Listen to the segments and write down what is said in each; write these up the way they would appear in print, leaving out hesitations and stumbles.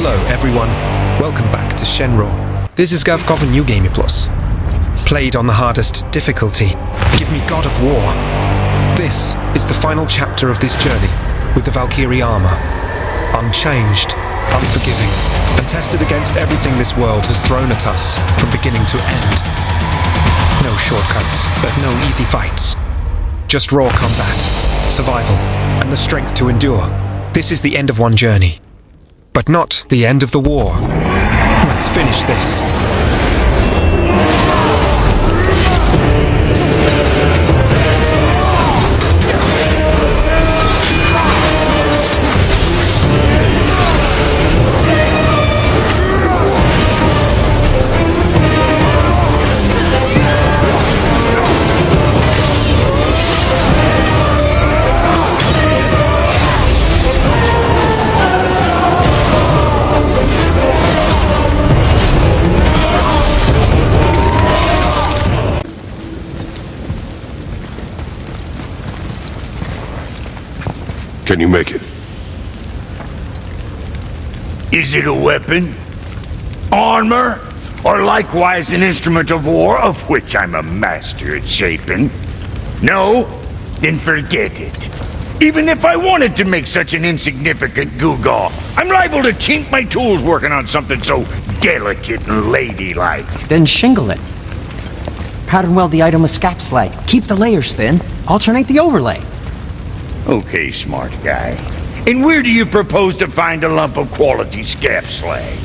Hello everyone, welcome back to ShenRaw. This is GovCov New Game Plus. Played on the hardest difficulty, give me God of War. This is the final chapter of this journey with the Valkyrie armor. Unchanged, unforgiving, and tested against everything this world has thrown at us from beginning to end. No shortcuts, but no easy fights. Just raw combat, survival, and the strength to endure. This is the end of one journey, but not the end of the war. Let's finish this. Can you make it? Is it a weapon? Armor? Or likewise an instrument of war, of which I'm a master at shaping? No? Then forget it. Even if I wanted to make such an insignificant gewgaw, I'm liable to chink my tools working on something so delicate and ladylike. Then shingle it. Pattern weld the item with scap slag. Keep the layers thin. Alternate the overlay. Okay, smart guy. And where do you propose to find a lump of quality scap slag?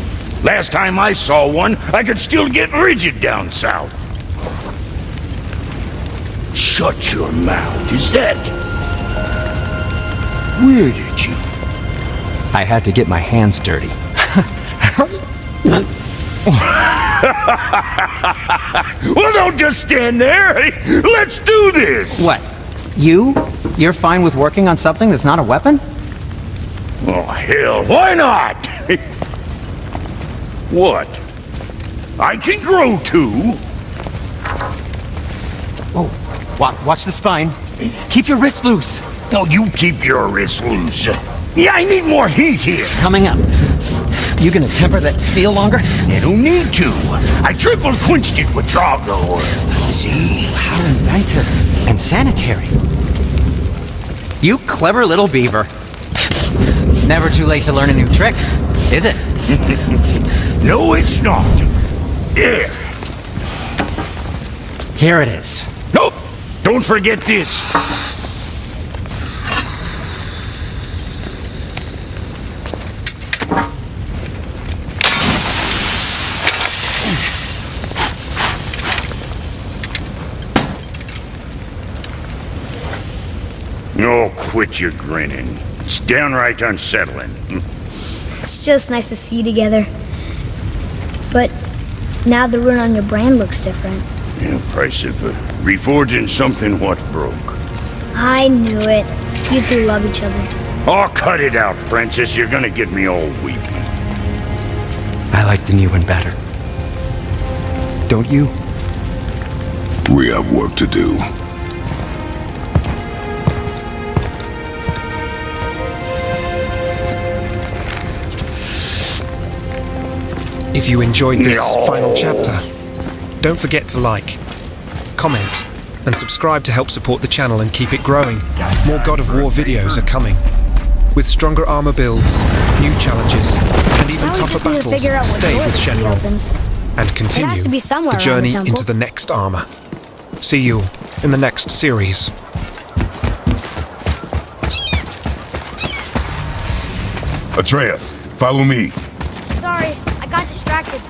Last time I saw one, I could still get rigid down south. Shut your mouth, is that... Where did you... I had to get my hands dirty. Well, don't just stand there. Let's do this. What? You're fine with working on something that's not a weapon? Oh, hell, why not? What? I can grow too. Oh, watch the spine. Keep your wrist loose. No, you keep your wrist loose. Yeah, I need more heat here. Coming up. You gonna temper that steel longer? You don't need to. I triple quenched it with Drago oil. See? How inventive and sanitary. You clever little beaver. Never too late to learn a new trick, is it? No, it's not. There. Here it is. Nope. Don't forget this. Oh, quit your grinning. It's downright unsettling. It's just nice to see you together. But now the rune on your brand looks different. Yeah, price of reforging something what broke. I knew it. You two love each other. Oh, cut it out, Princess. You're gonna get me all weepy. I like the new one better. Don't you? We have work to do. If you enjoyed this final chapter, don't forget to like, comment, and subscribe to help support the channel and keep it growing. More God of War videos are coming. With stronger armor builds, new challenges, and even Now we tougher just need to battles. figure out what Stay door with this key ShenRaw opens. and continue It has to be somewhere the around the journey temple. into the next armor. See you in the next series. Atreus, follow me. Sorry, I got distracted.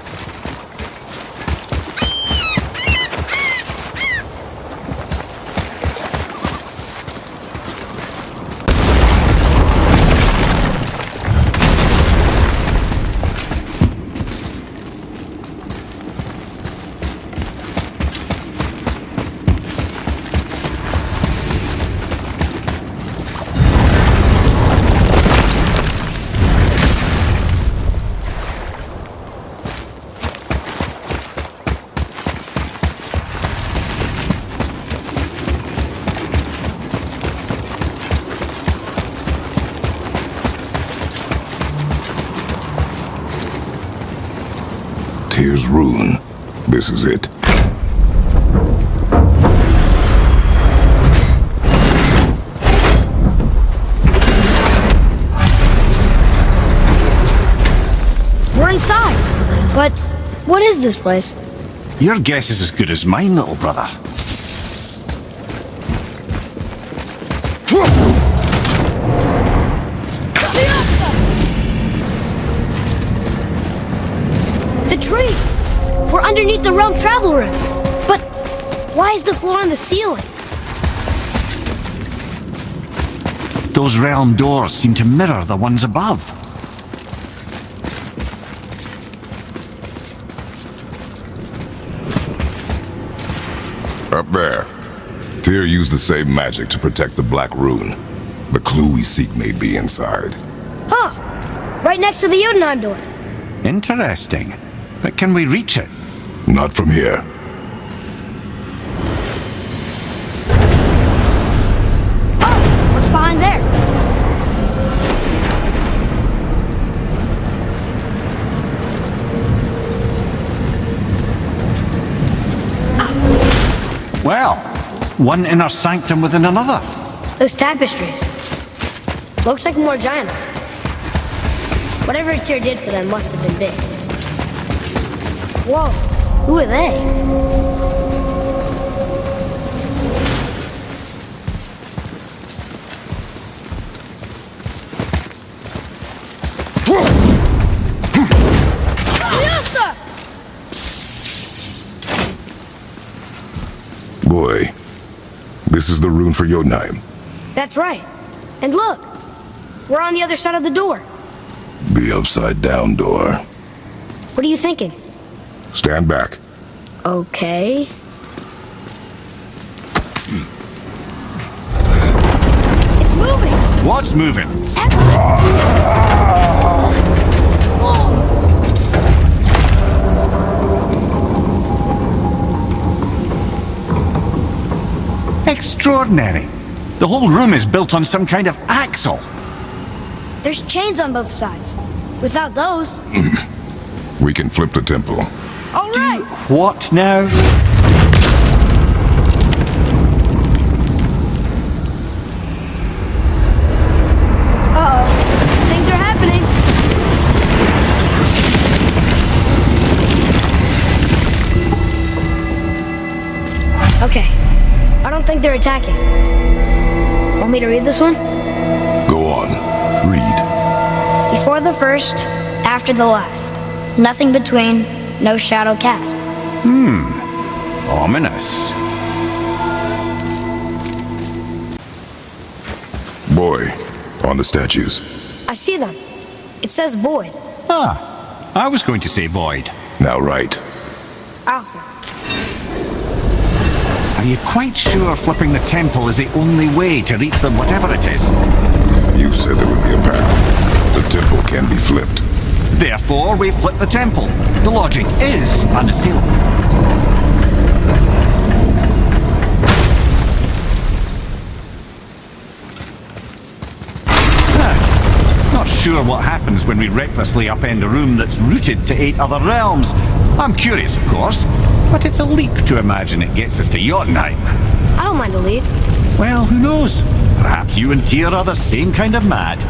Tyr's rune. This is it. We're inside. But what is this place? Your guess is as good as mine, little brother. The tree! We're underneath the realm travel room. But why is the floor on the ceiling? Those realm doors seem to mirror the ones above. Up there. Tyr used the same magic to protect the Black Rune. The clue we seek may be inside. Huh. Right next to the Jotunheim door. Interesting. But can we reach it? Not from here. Oh, what's behind there? Well, one inner sanctum within another. Those tapestries. Looks like more giant. Whatever Tyr did for them must have been big. Whoa, who are they? Boy, this is the rune for Jotunheim. That's right. And look, we're on the other side of the door. The upside-down door. What are you thinking? Stand back. Okay. It's moving! What's moving? Extraordinary. The whole room is built on some kind of axle. There's chains on both sides. Without those... We can flip the temple. All right! What now? Uh-oh. Things are happening. Okay. I don't think they're attacking. Want me to read this one? Go on. Read. Before the first, after the last. Nothing between, no shadow cast. Ominous. Boy, on the statues. I see them. It says void. Ah, I was going to say void. Now right. Alpha. Are you quite sure flipping the temple is the only way to reach them, whatever it is? You said there would be a path. The temple can be flipped. Therefore, we flip the temple. The logic is unassailable. Not sure what happens when we recklessly upend a room that's rooted to 8 other realms. I'm curious, of course, but it's a leap to imagine it gets us to Jotunheim. I don't mind a lead. Well, who knows? Perhaps you and Tyr are the same kind of mad.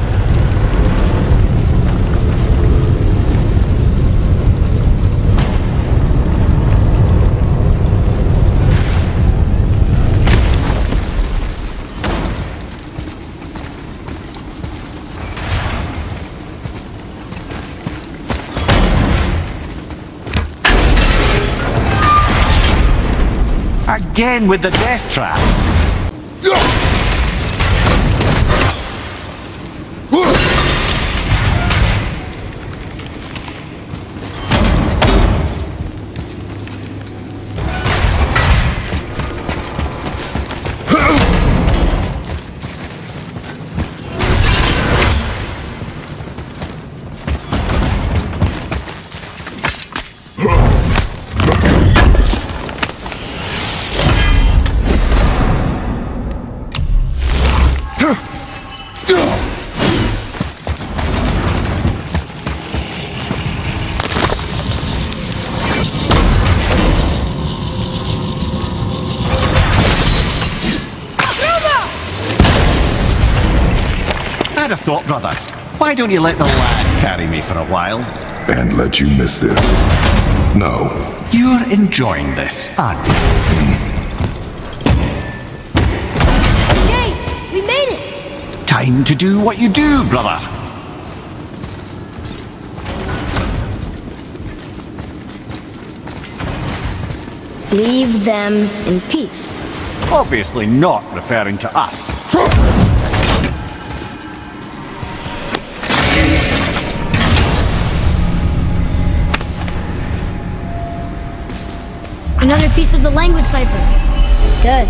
Again with the death trap. had a thought, brother. Why don't you let the lad carry me for a while? And let you miss this. No. You're enjoying this, aren't you? Jay, we made it! Time to do what you do, brother. Leave them in peace. Obviously not referring to us. Another piece of the language cipher. Good.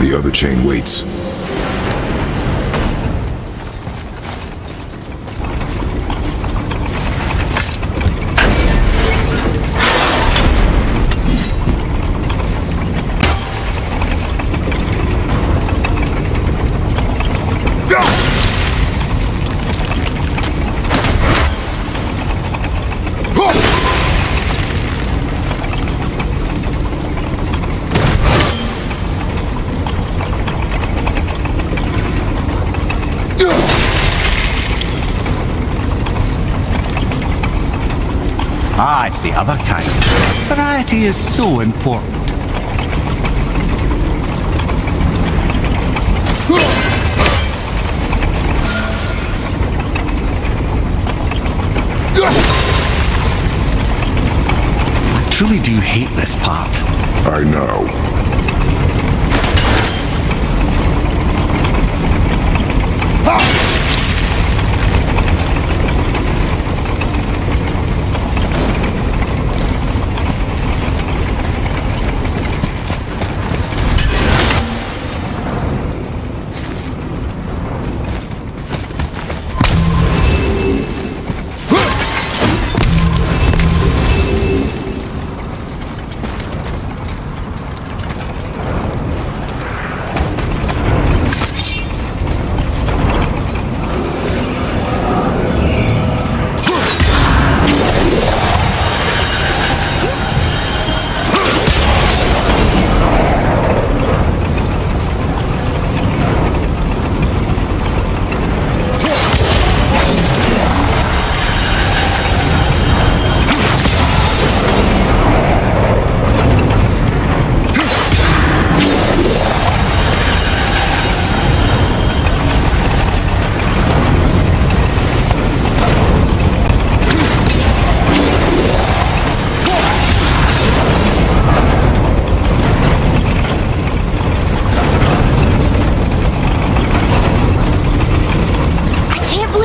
The other chain waits. Ah, it's the other kind. Variety is so important. I truly do hate this part. I know.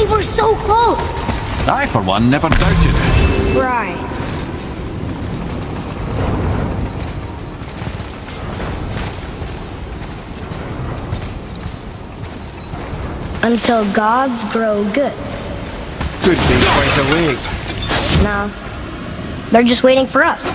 We're so close! I, for one, never doubted it. Right. Until gods grow good. Could be quite a wait. No. They're just waiting for us.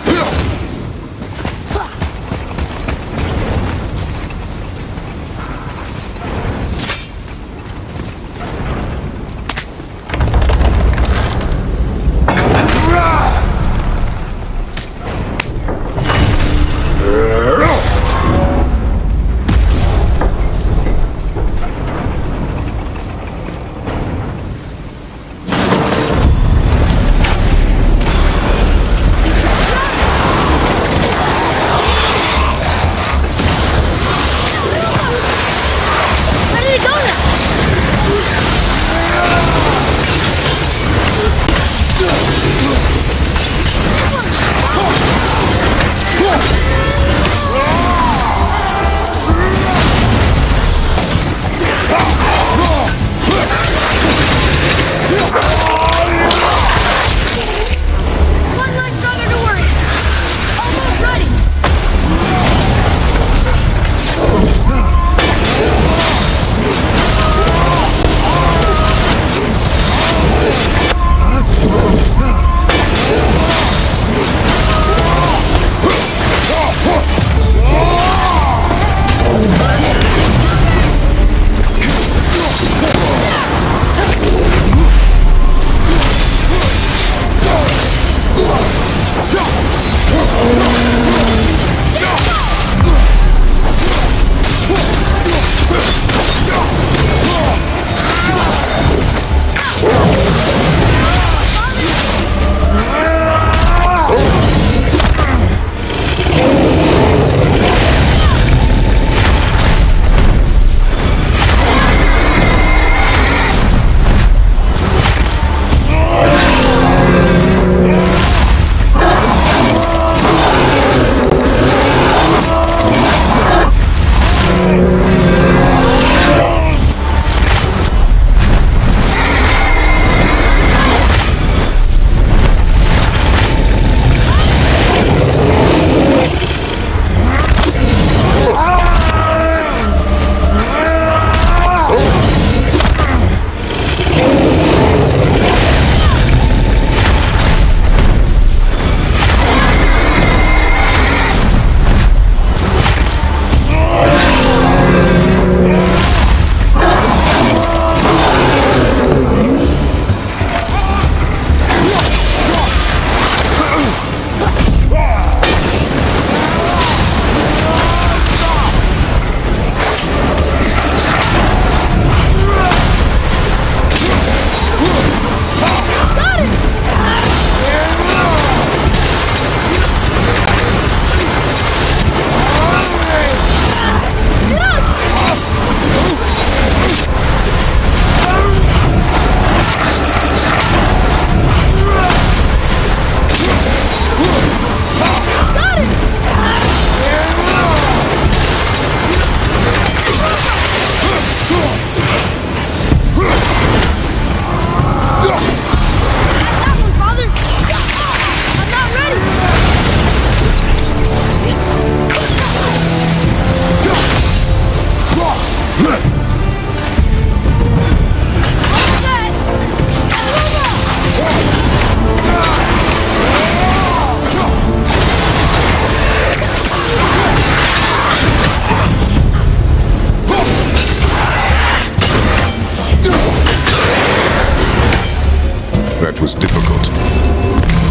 path was difficult.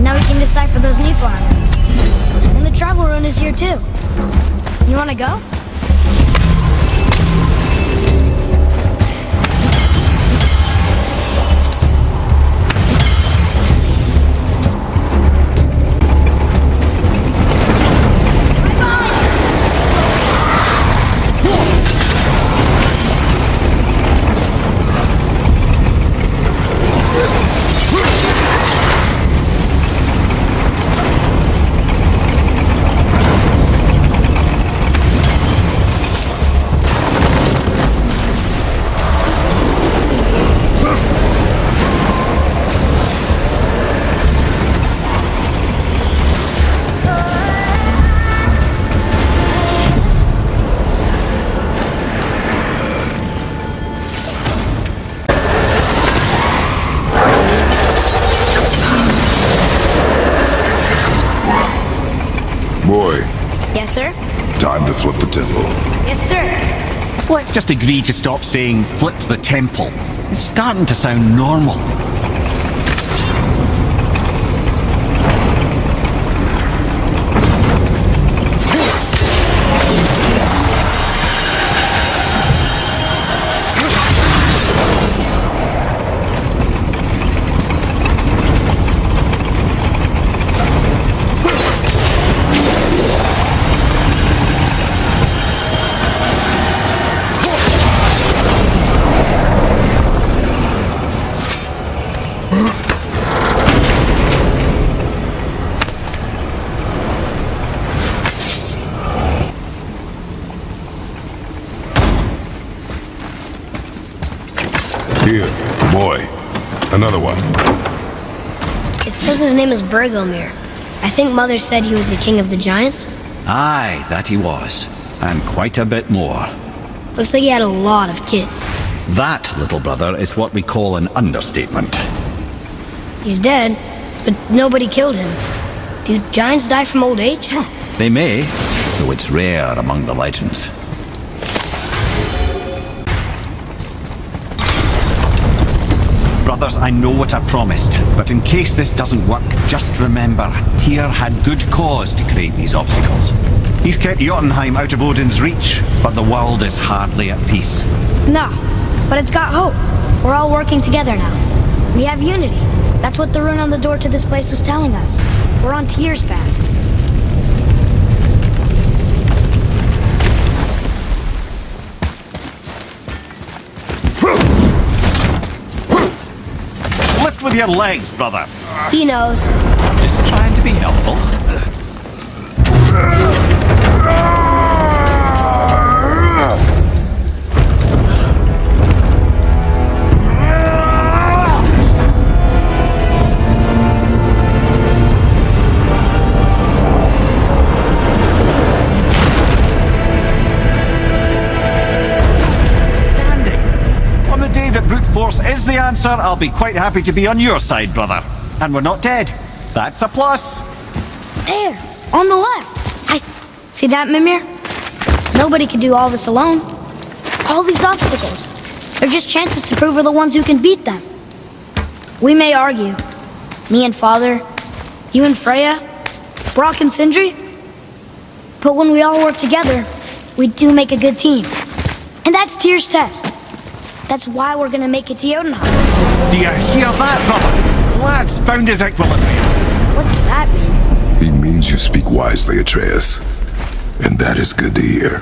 Now we can decipher those Nepal islands. And the travel rune is here too. You wanna go? Boy, Yes, sir? time to flip the temple. Yes, sir. Let's just agree to stop saying flip the temple. It's starting to sound normal. Here, boy. Another one. It says his name is Bergelmir. I think Mother said he was the king of the giants. Aye, that he was. And quite a bit more. Looks like he had a lot of kids. That, little brother, is what we call an understatement. He's dead, but nobody killed him. Do giants die from old age? They may, though it's rare among the legends. Brothers, I know what I promised, but in case this doesn't work, just remember, Tyr had good cause to create these obstacles. He's kept Jotunheim out of Odin's reach, but the world is hardly at peace. No, but it's got hope. We're all working together now. We have unity. That's what the rune on the door to this place was telling us. We're on Tyr's path. Lift with your legs, brother. He knows. Just trying to be helpful. On the day that brute force is the answer, I'll be quite happy to be on your side, brother. And we're not dead. That's a plus. There, on the left. See that, Mimir? Nobody can do all this alone. All these obstacles. They're just chances to prove we're the ones who can beat them. We may argue. Me and Father, you and Freya, Brock and Sindri. But when we all work together, we do make a good team. And that's Tyr's test. That's why we're gonna make it to Jotunheim. Do you hear that, brother? Lad's found his equilibrium. What's that mean? He means you speak wisely, Atreus. And that is good to hear.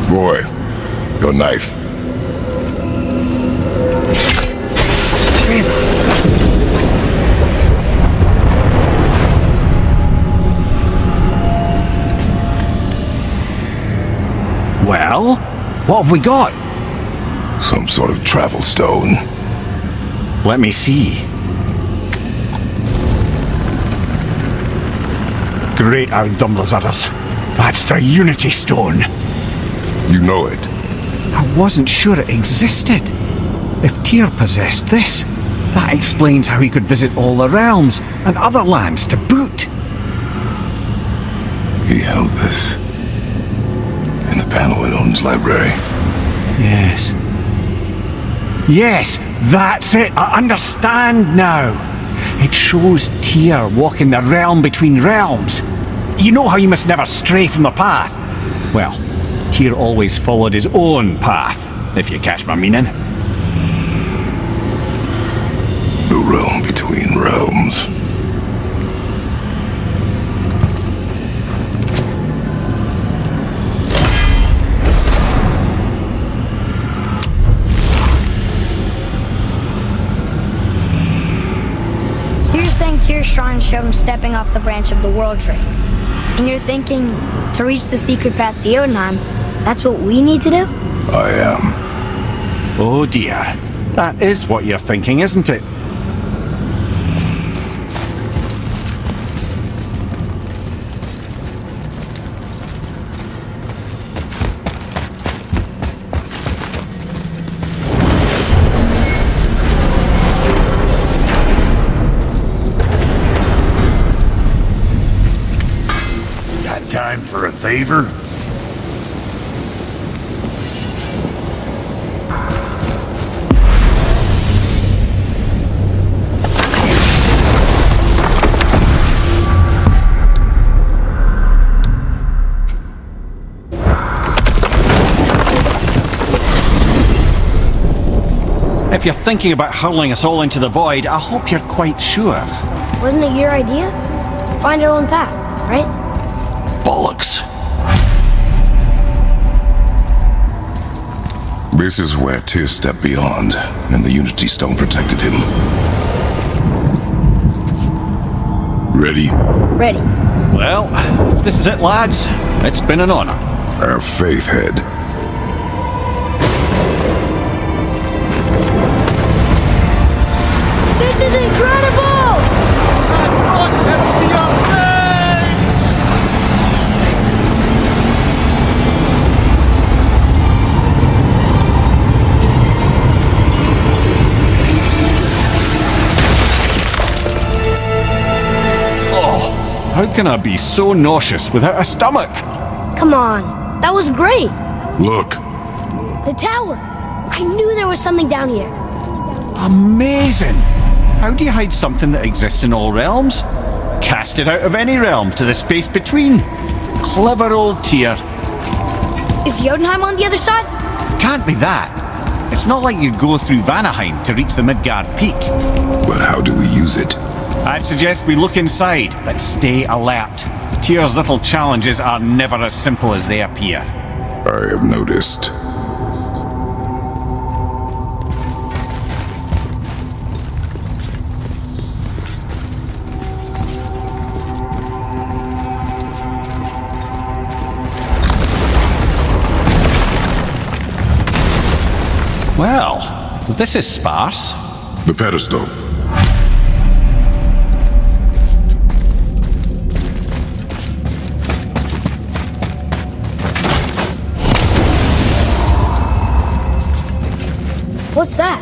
Boy, your knife. Well, what have we got? Some sort of travel stone. Let me see. Great Audumlazaras. That's the Unity Stone. You know it. I wasn't sure it existed. If Tyr possessed this, that explains how he could visit all the realms and other lands to boot. He held this in the panel in Odin's library. Yes. Yes, that's it. I understand now. It shows Tyr walking the realm between realms. You know how you must never stray from the path? Well, Tyr always followed his own path, if you catch my meaning. The realm between realms. So you're saying Tyr's shrine showed him stepping off the branch of the world tree. And you're thinking, to reach the secret path to Jotunheim, that's what we need to do? I am. Oh dear. That is what you're thinking, isn't it? Got time for a favor? If you're thinking about hurling us all into the void, I hope you're quite sure. Wasn't it your idea? Find our own path, right? Bollocks. This is where Tyr stepped beyond, and the Unity Stone protected him. Ready? Ready. Well, if this is it, lads, it's been an honor. Our faith head. This is incredible! How can I be so nauseous without a stomach? Come on, that was great. Look! The tower. I knew there was something down here. Amazing! How do you hide something that exists in all realms? Cast it out of any realm to the space between. Clever old Tyr. Is Jotunheim on the other side? Can't be that. It's not like you go through Vanaheim to reach the Midgard Peak. But how do we use it? I'd suggest we look inside, but stay alert. Tyr's little challenges are never as simple as they appear. I have noticed. Well, this is sparse. The pedestal. What's that?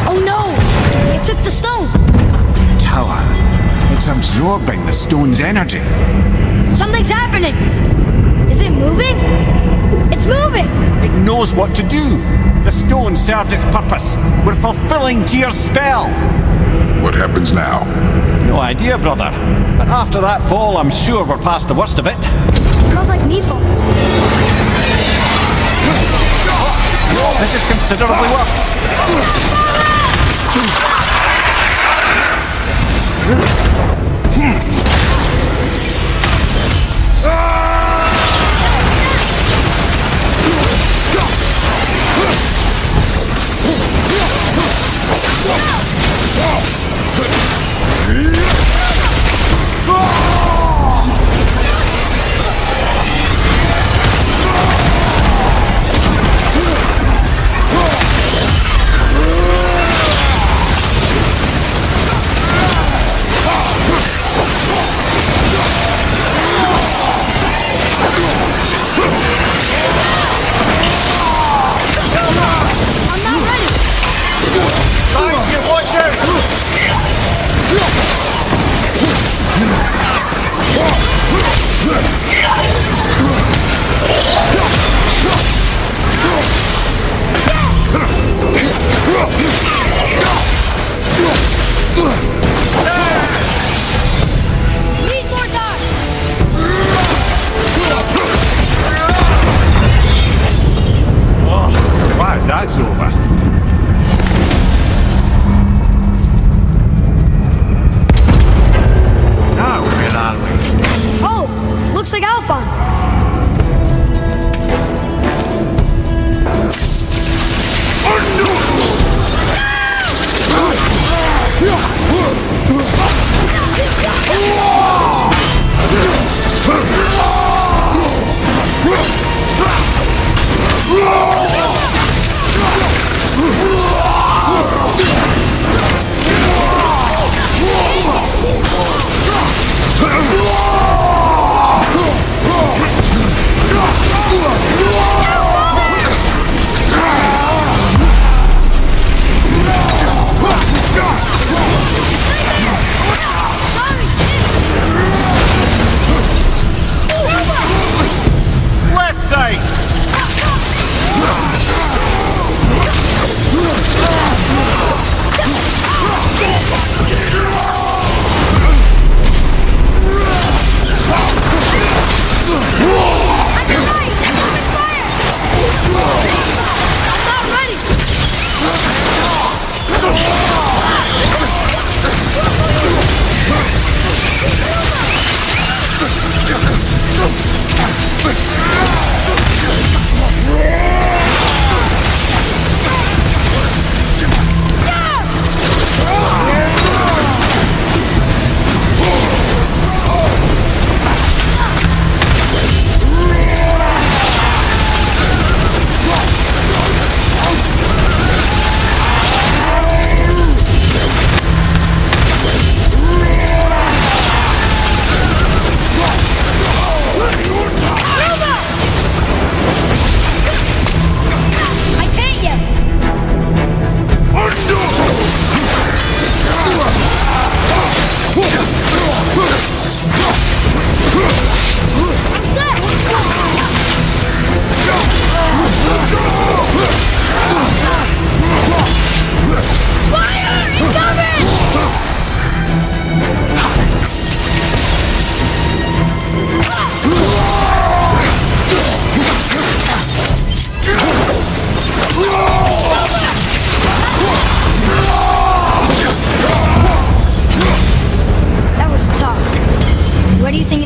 Oh no! It took the stone! Tower. It's absorbing the stone's energy. Something's happening! Is it moving? It's moving! It knows what to do. The stone served its purpose. We're fulfilling Tyr's spell. What happens now? No idea, brother. But after that fall, I'm sure we're past the worst of it. Smells like Needful. This is considerably worse.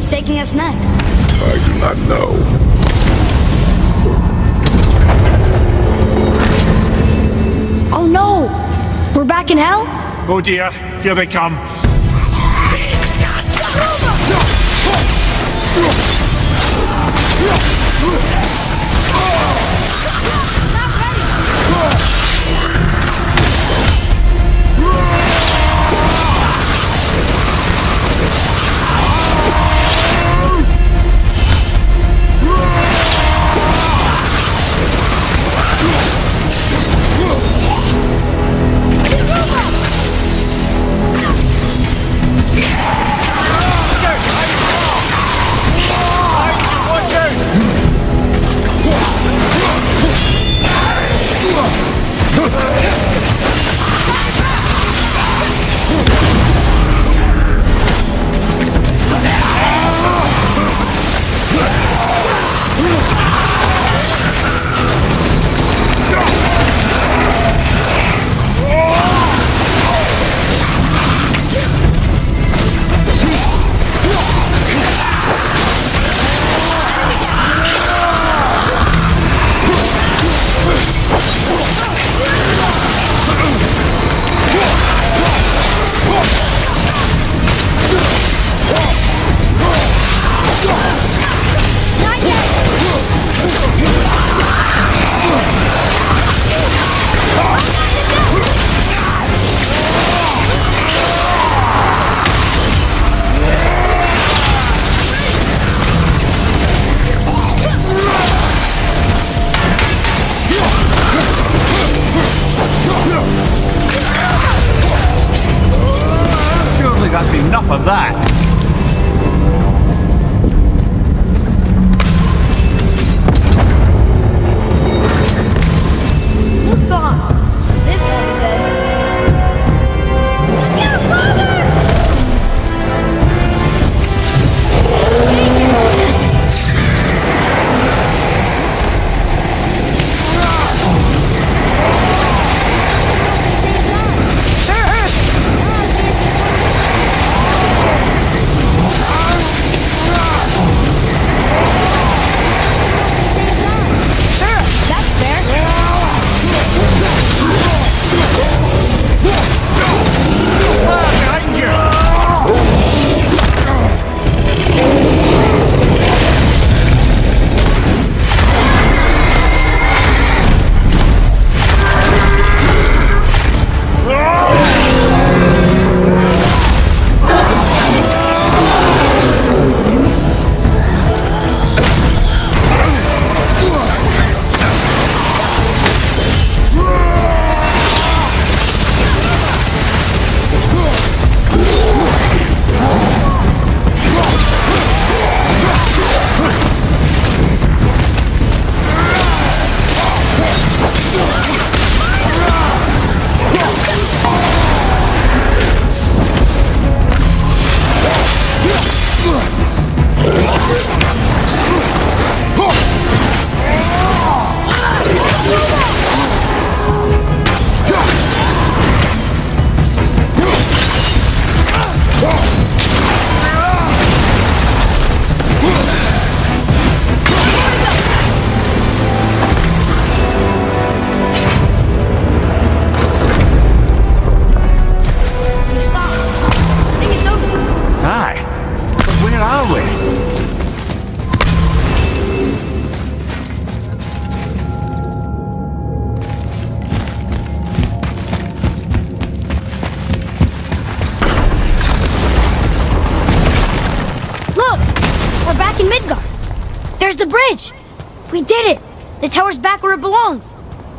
it's taking us next? I do not know. Oh no! We're back in hell? Oh dear, here they come. Surely that's enough of that. Who's gone? This one's dead. Your father! Sure, that's fair. Behind you! You stop. I think it's over. Aye. But where are we? Look! We're back in Midgard. There's the bridge. We did it. The tower's back where it belongs.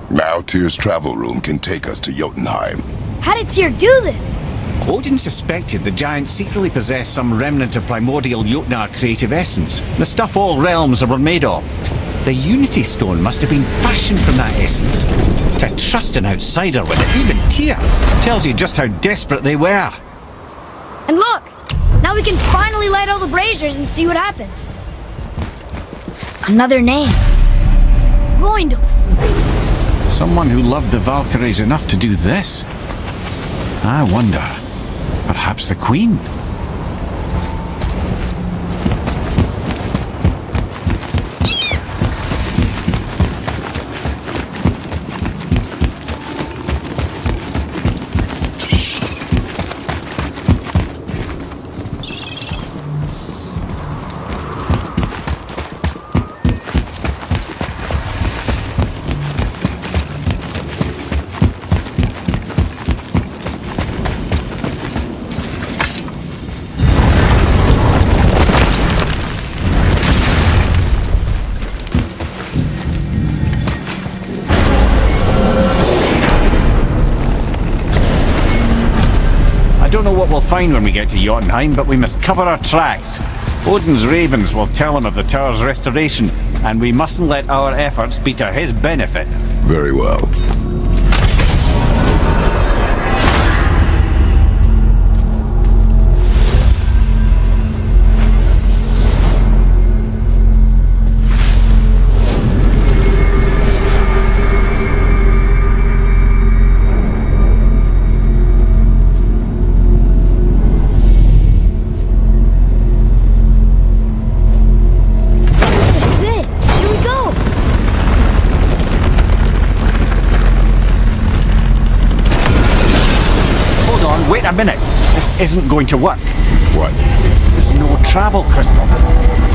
Now Tyr's travel room can take us to Jotunheim. How did Tyr do this? Odin suspected the giant secretly possessed some remnant of primordial Jotnar creative essence, the stuff all realms were made of. The Unity Stone must have been fashioned from that essence. To trust an outsider with it, even Tyr, tells you just how desperate they were. And look! Now we can finally light all the braziers and see what happens. Another name. Goindel. Someone who loved the Valkyries enough to do this. I wonder, perhaps the Queen? I don't know what we'll find when we get to Jotunheim, but we must cover our tracks. Odin's ravens will tell him of the tower's restoration, and we mustn't let our efforts be to his benefit. Very well. Wait a minute. This isn't going to work. What? There's no travel crystal.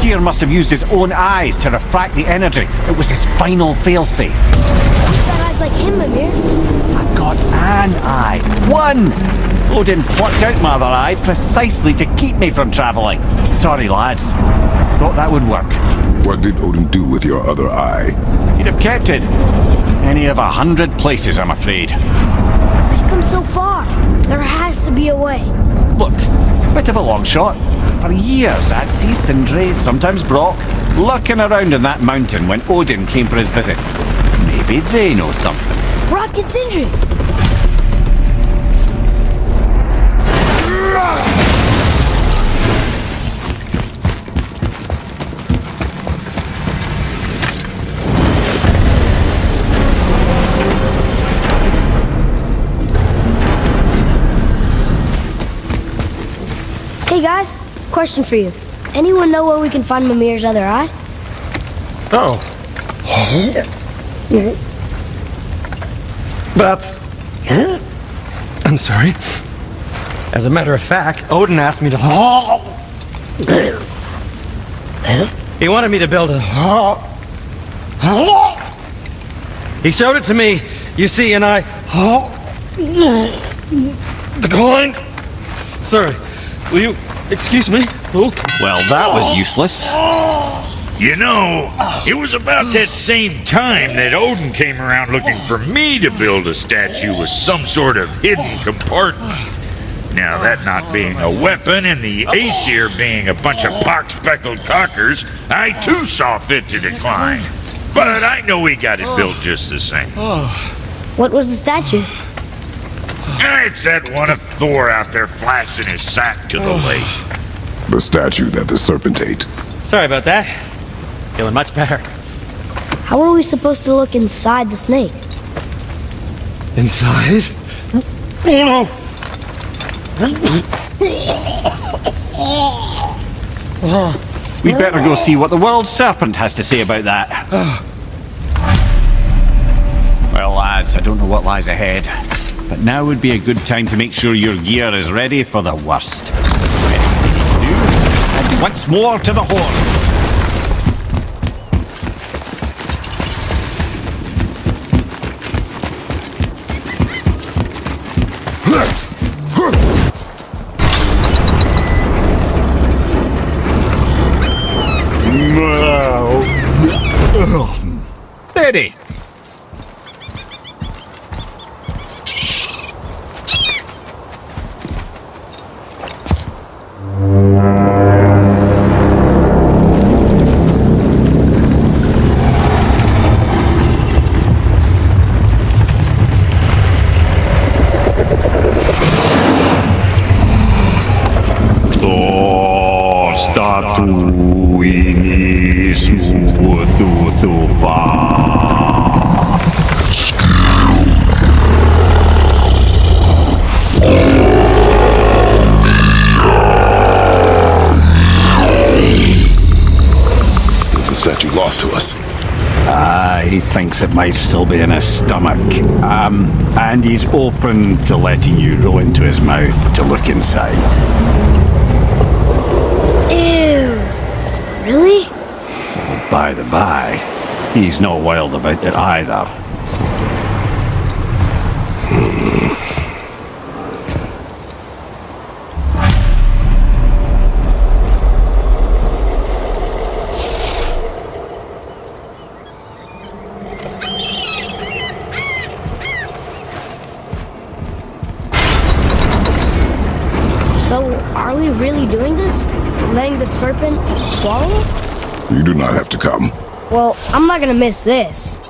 Tyr must have used his own eyes to refract the energy. It was his final failsafe. You've got eyes like him, Mimir. I've got an eye. One! Odin plucked out my other eye precisely to keep me from travelling. Sorry, lads. Thought that would work. What did Odin do with your other eye? He'd have kept it. Any of 100 places, I'm afraid. We've come so far. There has to be a way. Look, bit of a long shot. For years I'd see Sindri, sometimes Brock, lurking around in that mountain when Odin came for his visits. Maybe they know something. Brock and Sindri. Hey guys, question for you. Anyone know where we can find Mimir's other eye? Oh. That's... I'm sorry. As a matter of fact, Odin asked me to... He wanted me to build a... He showed it to me, you see, and I... declined. Sorry. Will you excuse me? Oh. Well, that was useless. You know, it was about that same time that Odin came around looking for me to build a statue with some sort of hidden compartment. Now, that not being a weapon and the Aesir being a bunch of pock-speckled cockers, I too saw fit to decline. But I know we got it built just the same. What was the statue? It's that one of Thor out there flashing his sack to the lake. The statue that the serpent ate. Sorry about that. Feeling much better. How are we supposed to look inside the snake? Inside? Oh no! We'd better go see what the world serpent has to say about that. Well, lads, I don't know what lies ahead, but now would be a good time to make sure your gear is ready for the worst. Anything you need to do, and once more to the horn. Ready. Lost to us. He thinks it might still be in his stomach. And he's open to letting you roll into his mouth to look inside. Ew. Really? By the by, he's not wild about it either. So, are we really doing this? Letting the serpent swallow us? You do not have to come. Well, I'm not gonna miss this.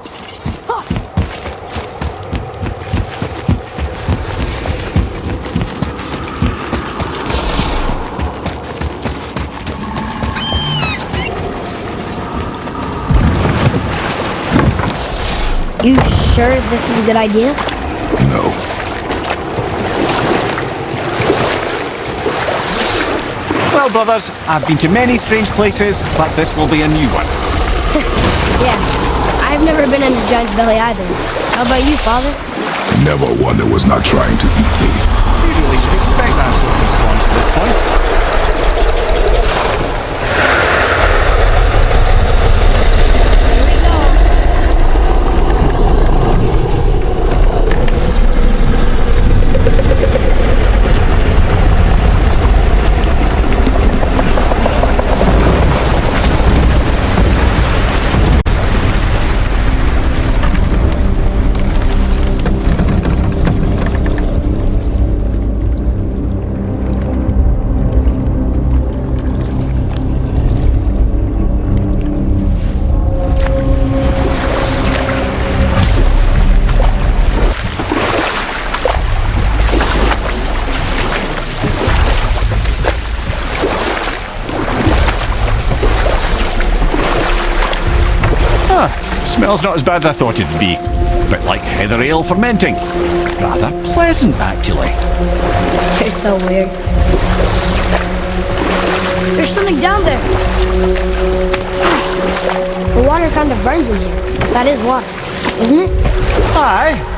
You sure this is a good idea? No. Well, brothers, I've been to many strange places, but this will be a new one. Yeah, I've never been in a giant's belly either. How about you, Father? Never one that was not trying to eat me. You really should expect that sort of response at this point. Smells not as bad as I thought it'd be. A bit like heather ale fermenting. Rather pleasant, actually. You're so weird. There's something down there. The water kind of burns in here. That is water, isn't it? Aye.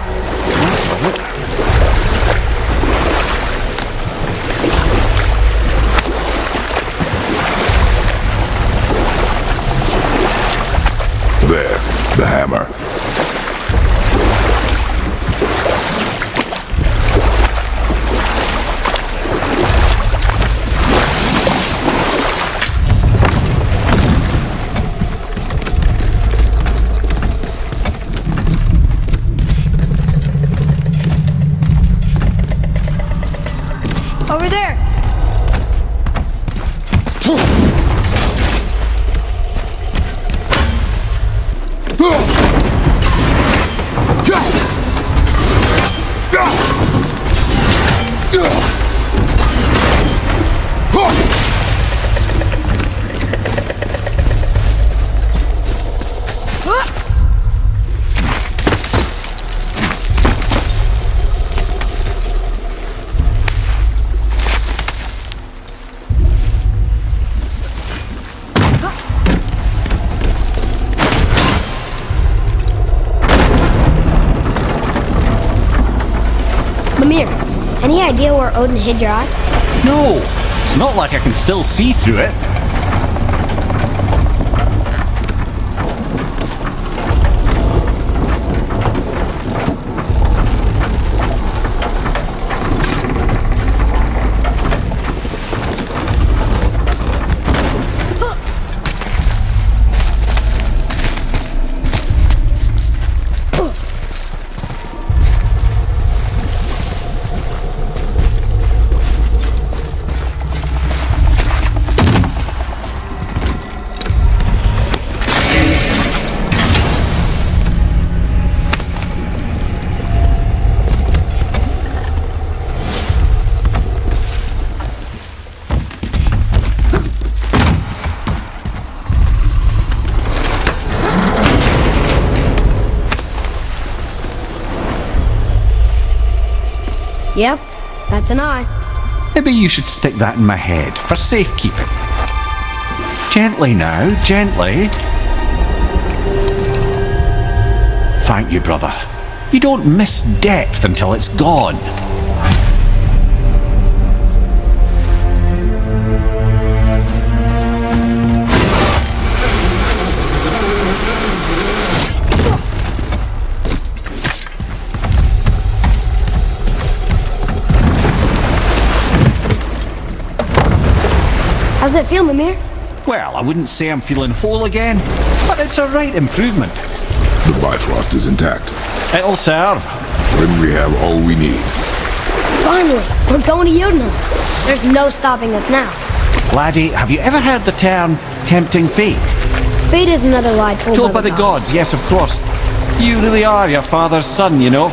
There, the hammer. Over there. Mimir, any idea where Odin hid your eye? No, it's not like I can still see through it. Yep, that's an eye. Maybe you should stick that in my head for safekeeping. Gently now, gently. Thank you, brother. You don't miss depth until it's gone. How's it feel, Mimir? Well, I wouldn't say I'm feeling whole again, but it's a right improvement. The Bifrost is intact. It'll serve. Then we have all we need. Finally, we're going to Jotunheim. There's no stopping us now. Laddie, have you ever heard the term tempting fate? Fate is another lie Told by the gods, yes, of course. You really are your father's son, you know.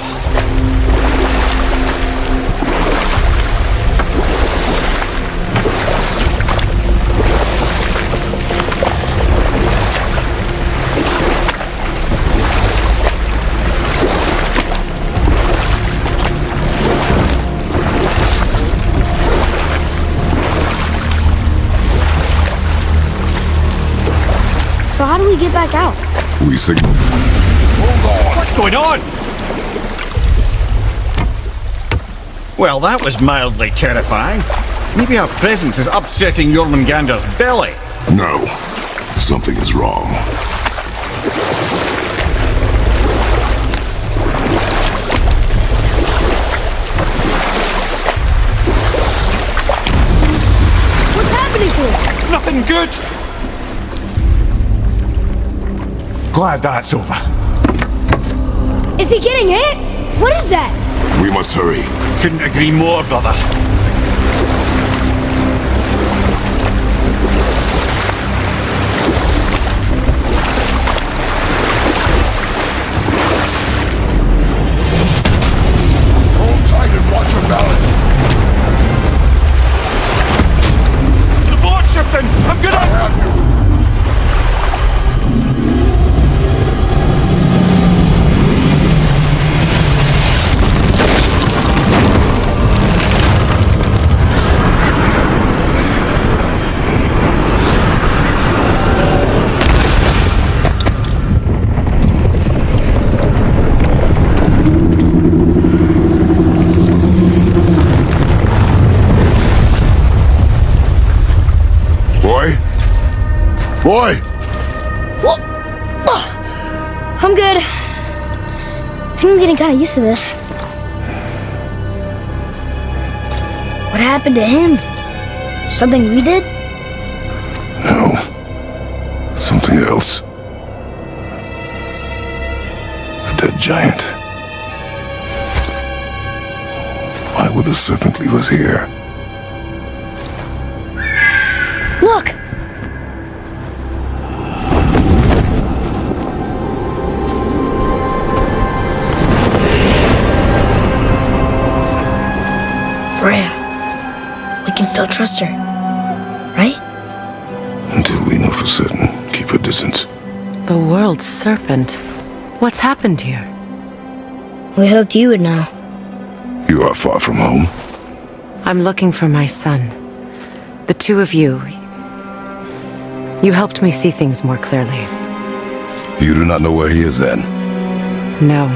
So how do we get back out? We signal. What's going on? Well, that was mildly terrifying. Maybe our presence is upsetting Jormungandr's belly. No. Something is wrong. What's happening to him? Nothing good. Glad that's over. Is he getting hit? What is that? We must hurry. Couldn't agree more, brother. Hold tight and watch your balance. The board shifting! I'm good I have you. Boy! I'm good. I think I'm getting kind of used to this. What happened to him? Something we did? No. Something else. A dead giant. Why would the serpent leave us here? Look! Freya. We can still trust her, right? Until we know for certain, keep her distance. The world's serpent. What's happened here? We hoped you would know. You are far from home. I'm looking for my son. The two of you. You helped me see things more clearly. You do not know where he is then? No.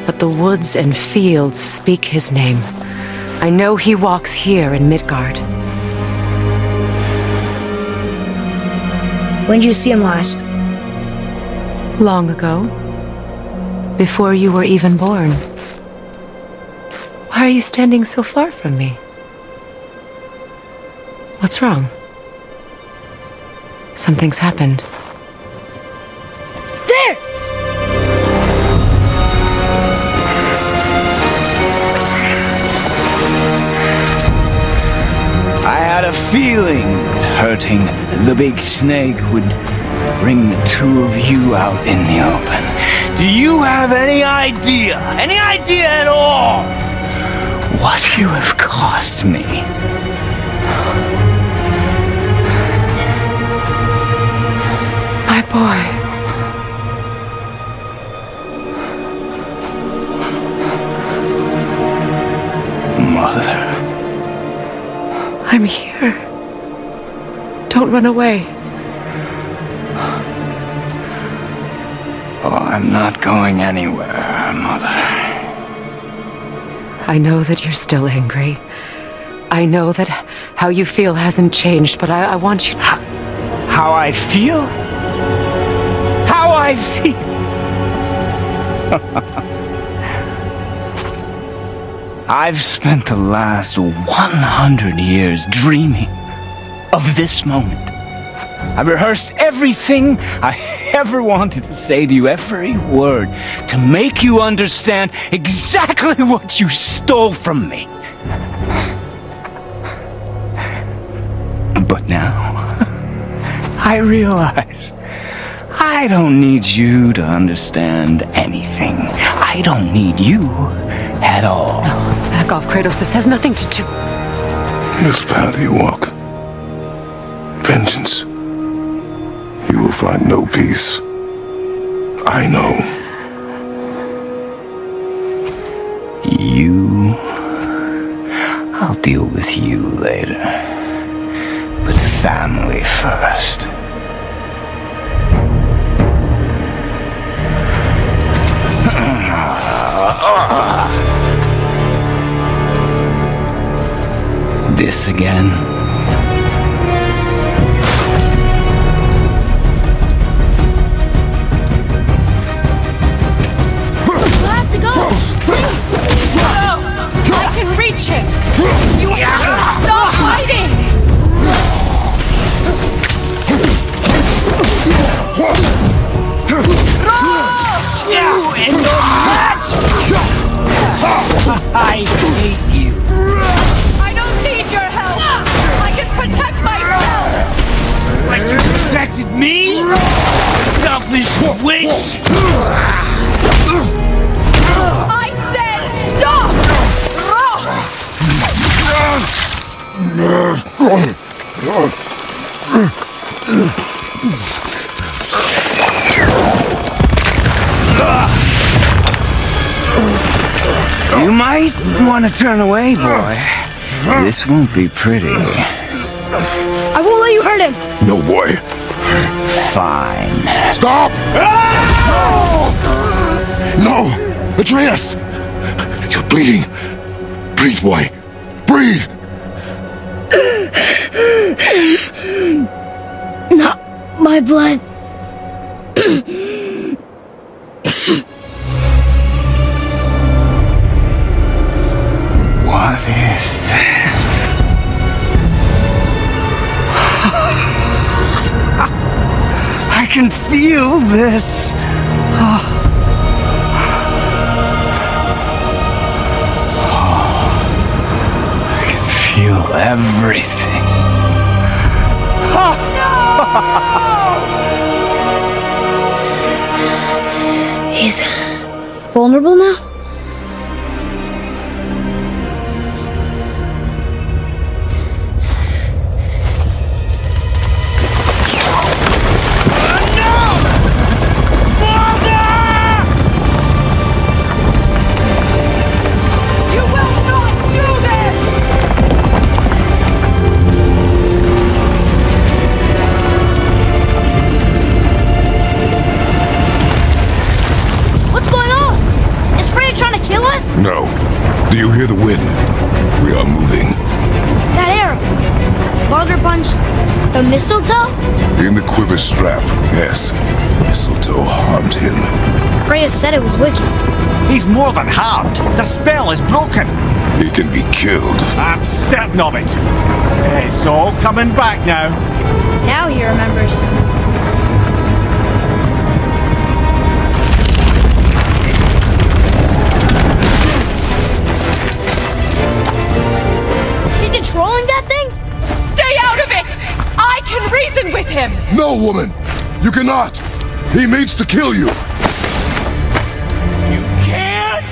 But the woods and fields speak his name. I know he walks here in Midgard. When did you see him last? Long ago. Before you were even born. Why are you standing so far from me? What's wrong? Something's happened. There! I had a feeling that hurting the big snake would bring the two of you out in the open. Do you have any idea at all, what you have cost me? My boy. Mother. I'm here. Don't run away. Oh, I'm not going anywhere, Mother. I know that you're still angry. I know that how you feel hasn't changed, but I want you to... How I feel? How I feel? I've spent the last 100 years dreaming of this moment. I rehearsed everything I ever wanted to say to you, every word, to make you understand exactly what you stole from me. right now. I realize I don't need you to understand anything. I don't need you at all. Back off, Kratos. This has nothing to do. This path you walk, vengeance, you will find no peace. I know. You... I'll deal with you later. But family first. This again? We'll have to go. No! I can reach him! Stop fighting! You in the match! I hate you. I don't need your help! I can protect myself! Like you protected me? Selfish witch! I said stop! You might want to turn away, boy. This won't be pretty. I won't let you hurt him. No, boy. Fine. Stop! No! Atreus! You're bleeding. Breathe, boy. Breathe! Not my blood. What is that? I can feel this. I can feel everything. He's vulnerable now? You will not do this! What's going on? Is Freya trying to kill us? No. Do you hear the wind? We are moving. That arrow. Baldur punched the mistletoe? In the quiver strap, yes. Mistletoe harmed him. Freya said it was wicked. He's more than harmed. The spell is broken. He can be killed. I'm certain of it. It's all coming back now. Now he remembers. She's controlling that thing? Stay out of it! I can reason with him! No, woman! You cannot! He means to kill you! You can't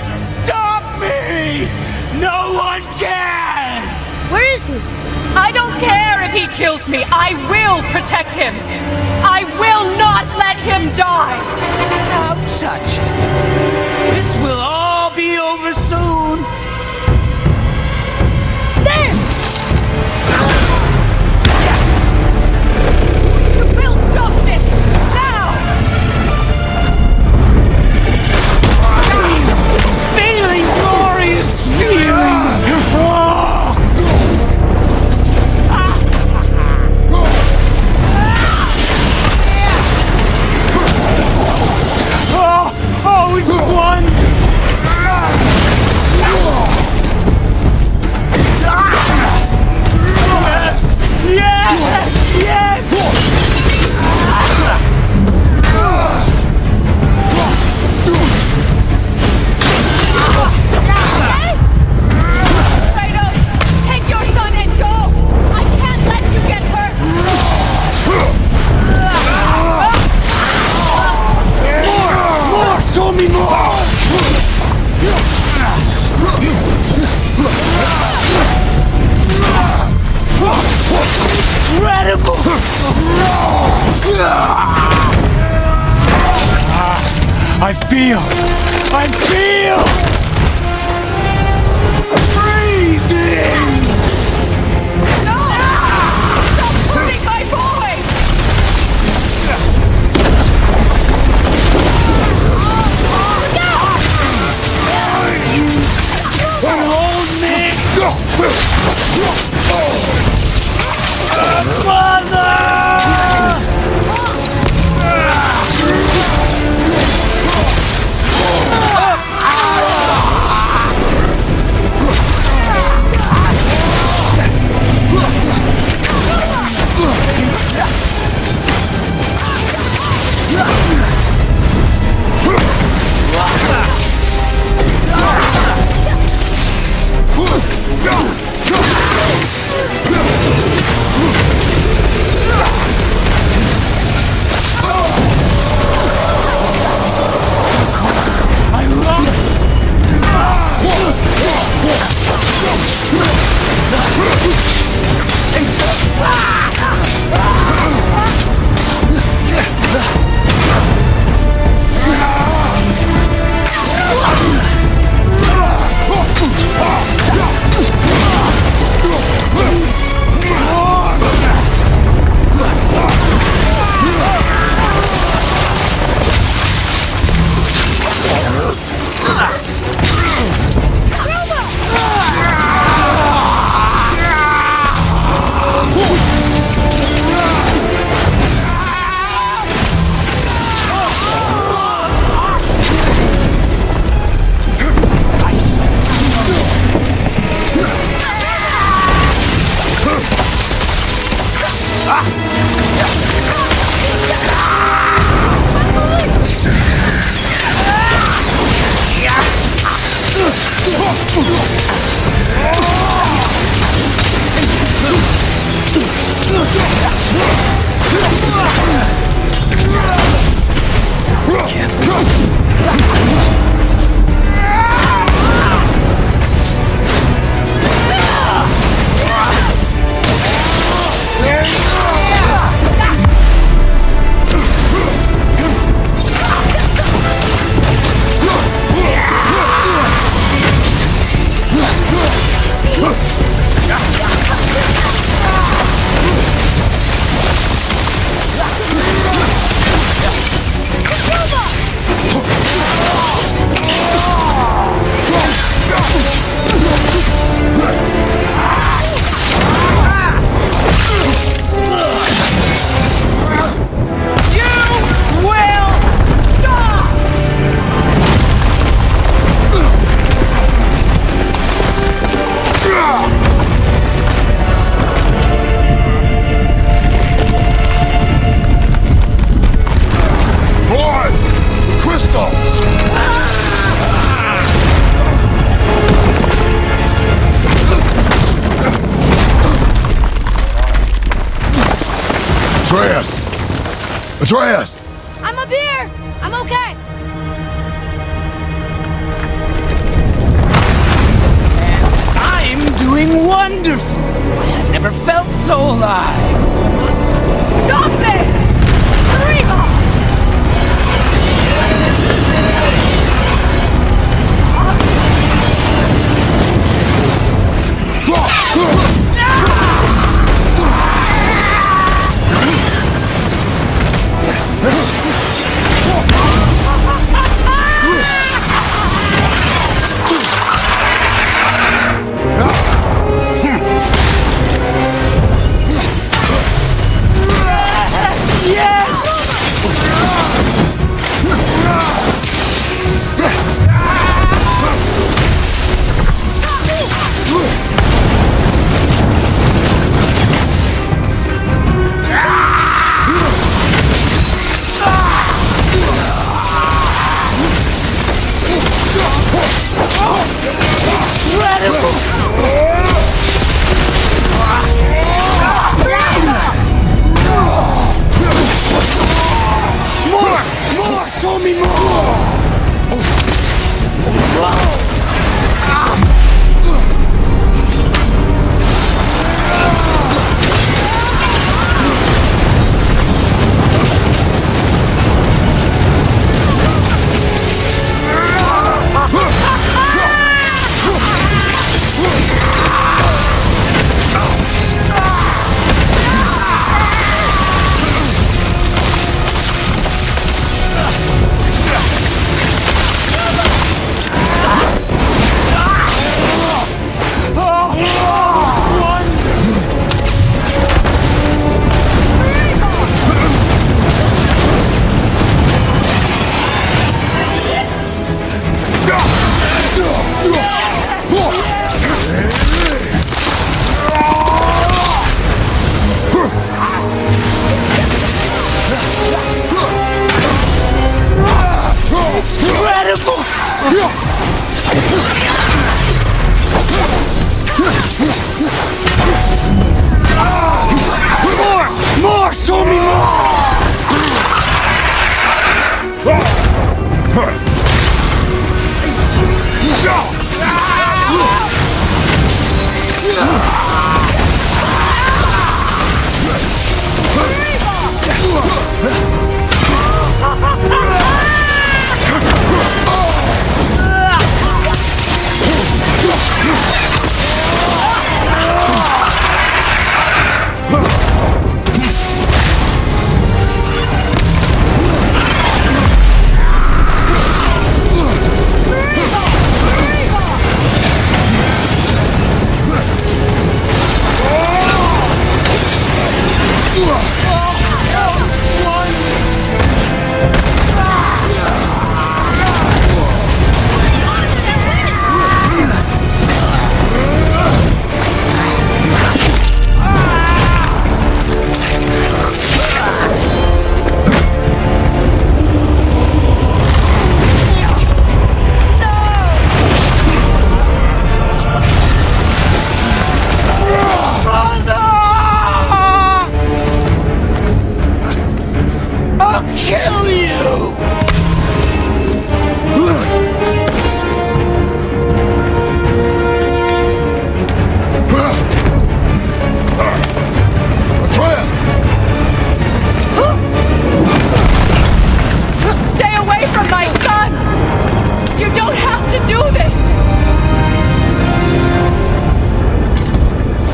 stop me! No one can! Where is he? I don't care if he kills me. I will protect him. I will not let him die. Don't touch it. This will all be over soon. There! You will stop this now. Feeling glorious feeling. Oh, it's wonderful. Yes! Yes! Kratos, take your son and go. I can't let you get hurt. I feel freezing! No! Stop hurting my boy! Hold me! Mother! Atreus! I'm up here! I'm okay! I'm doing wonderful! I have never felt so alive! Stop this! Riva! Stay away from my son! You don't have to do this!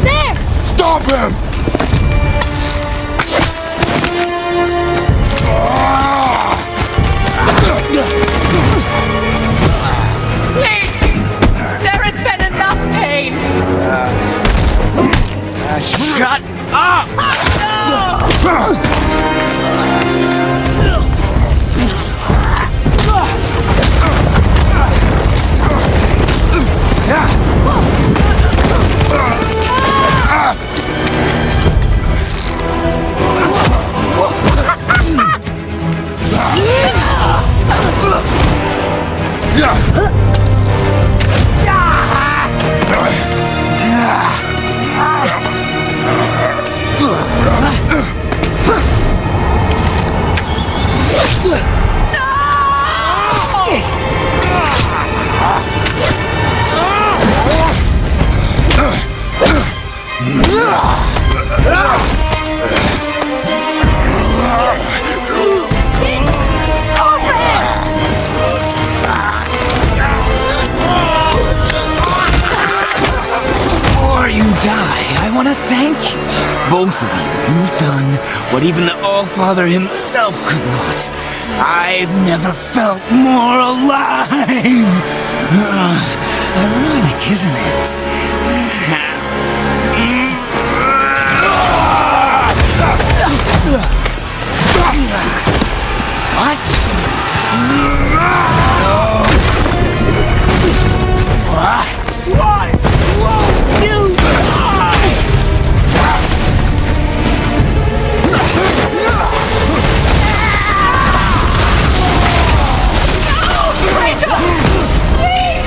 There! Stop him! Please! There has been enough pain! Shut up! Before you die, I want to thank you. Both of you, you've done what even the All-Father himself could not. I've never felt more alive. Ironic, isn't it? Why won't you die? KRATOS! Leave!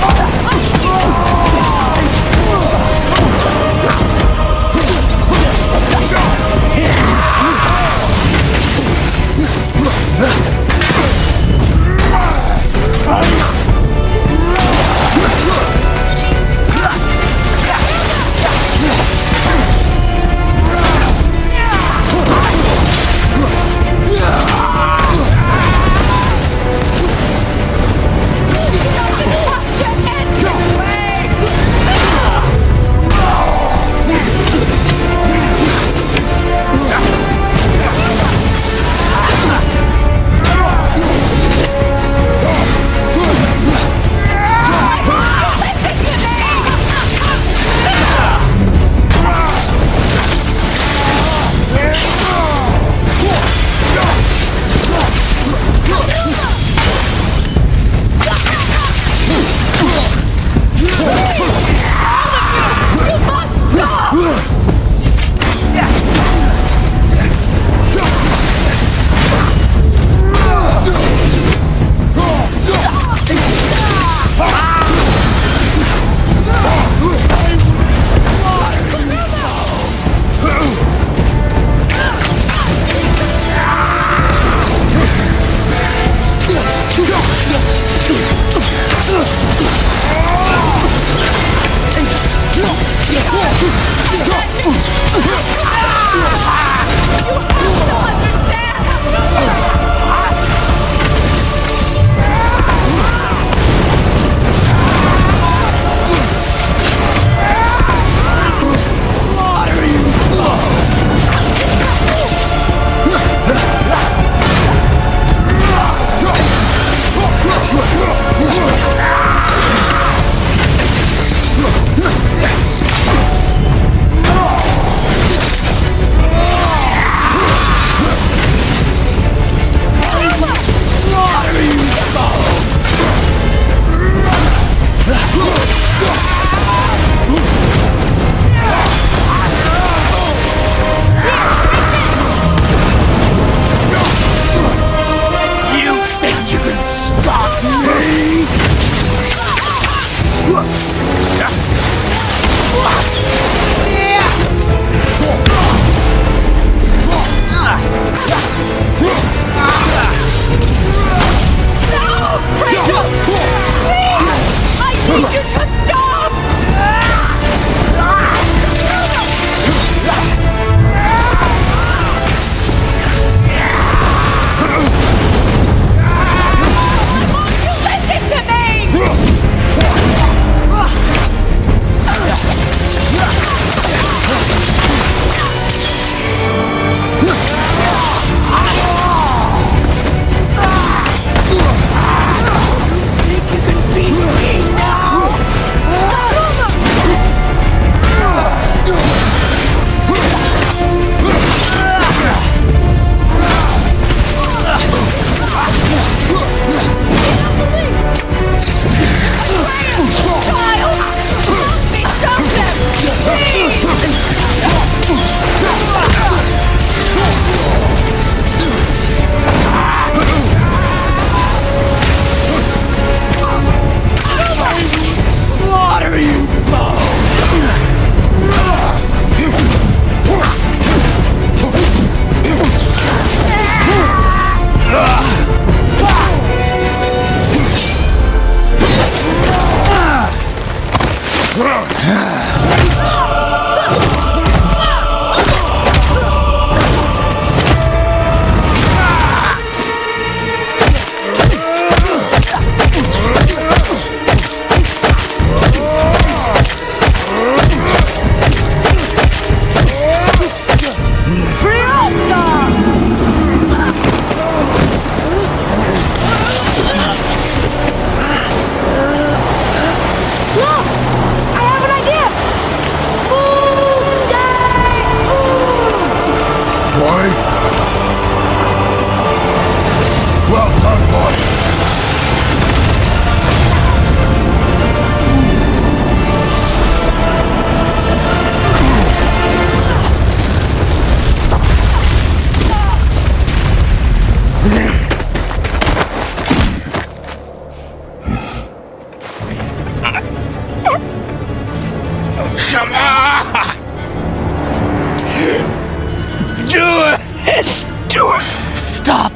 Yes, do it. Stop.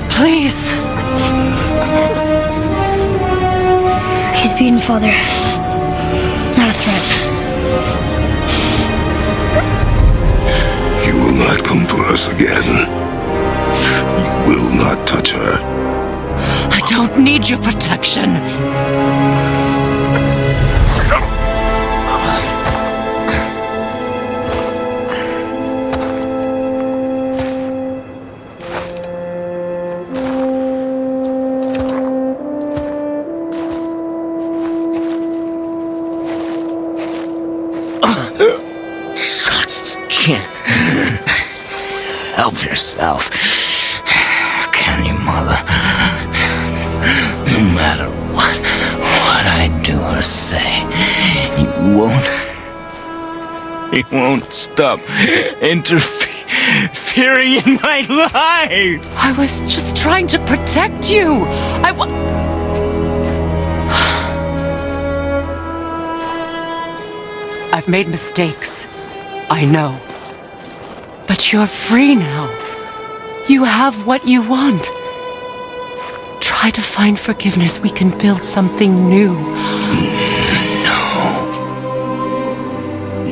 Please. He's beaten, Father. Not a threat. You will not come for us again. You will not touch her. I don't need your protection. Can't help yourself, can you, Mother? No matter what I do or say, you won't stop interfering in my life. I was just trying to protect you. I've made mistakes. I know. But you're free now. You have what you want. Try to find forgiveness. We can build something new.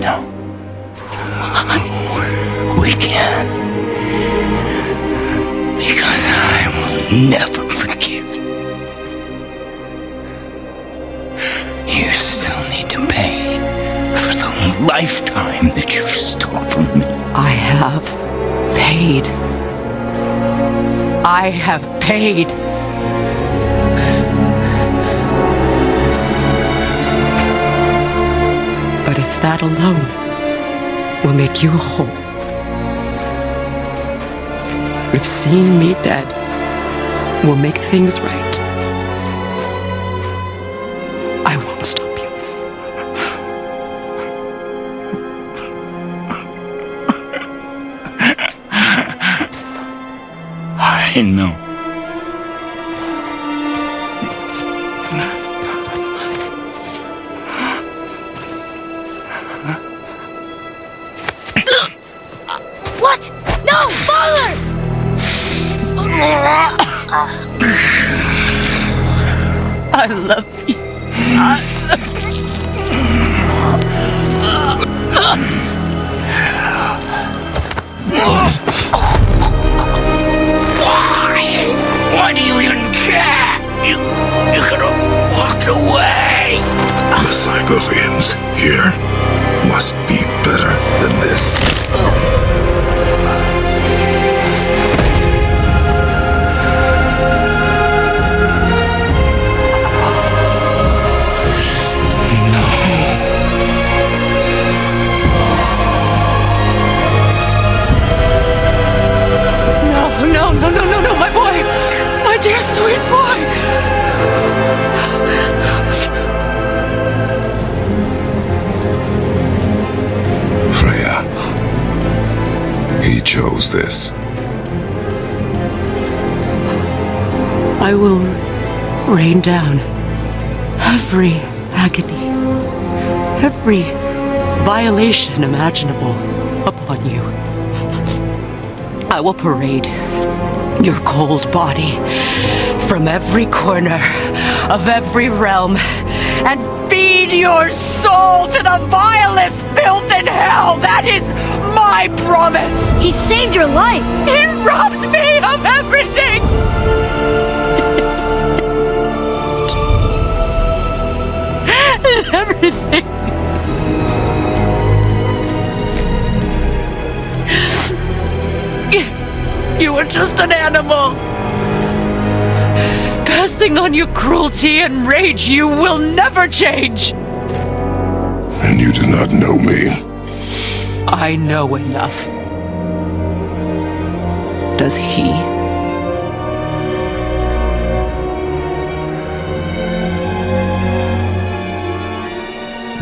No. We can't. Because I will never forgive you. You still need to pay for the lifetime that you stole from me. I have paid. I have paid. But if that alone will make you whole, if seeing me dead will make things right, I won't stop you. I know. What? No, Father! I love you. Why do you even care? You could have walked away. The Cygolians here must be better than this. No, my boy! My dear sweet boy! Freya. He chose this. I will rain down every agony, every violation imaginable upon you. I will parade your cold body from every corner of every realm and feed your soul to the vilest filth in hell. That is my promise. He saved your life. He robbed me of everything. Everything. You were just an animal. Passing on your cruelty and rage, you will never change. And you do not know me. I know enough. Does he?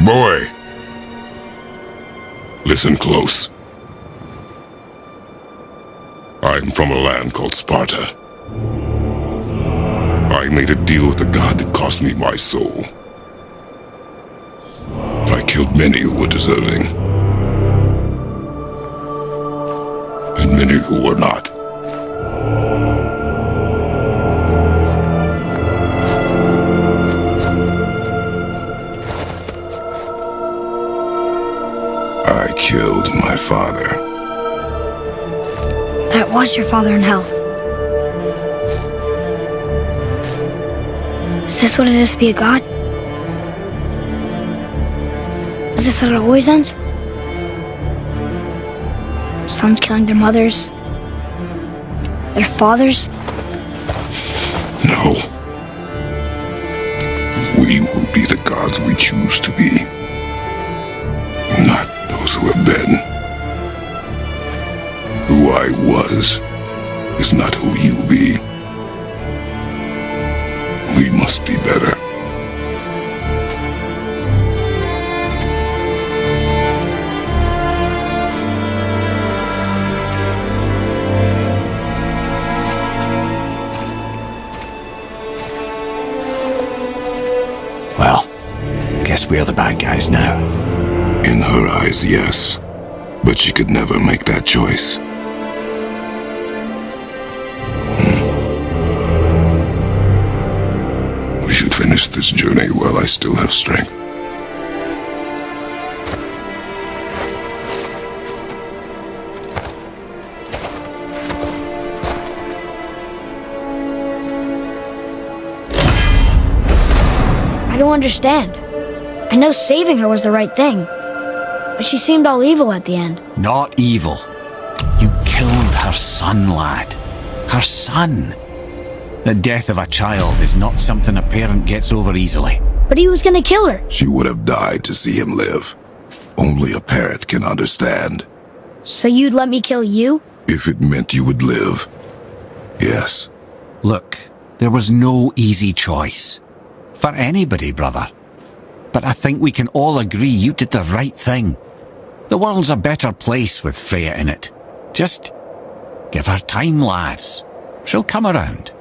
Boy! Listen close. I'm from a land called Sparta. I made a deal with the god that cost me my soul. I killed many who were deserving. And many who were not. I killed my father. That was your father in hell. Is this what it is to be a god? Is this how it always ends? Sons killing their mothers? Their fathers? No. We will be the gods we choose to be. Not those who have been. Who I was is not who you be. We must be better. Well, guess we're the bad guys now. In her eyes, yes. But she could never make that choice. We should finish this journey while I still have strength. I don't understand. I know saving her was the right thing, but she seemed all evil at the end. Not evil. You killed her son, lad. Her son. The death of a child is not something a parent gets over easily. But he was gonna kill her. She would have died to see him live. Only a parent can understand. So you'd let me kill you? If it meant you would live. Yes. Look, there was no easy choice. For anybody, brother. But I think we can all agree you did the right thing. The world's a better place with Freya in it. Just give her time, lads. She'll come around.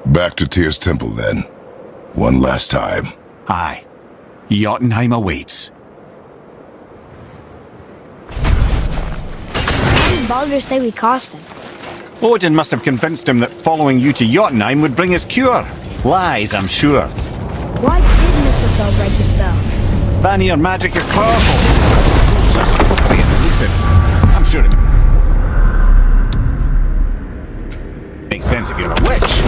Back to Tyr's temple, then. One last time. Aye. Jotunheim awaits. Why did Baldur say we cost him? Odin must have convinced him that following you to Jotunheim would bring us cure. Lies, I'm sure. Why did mistletoe break the spell? Vanir magic is powerful. Just be elusive. I'm sure it makes sense if you're a witch.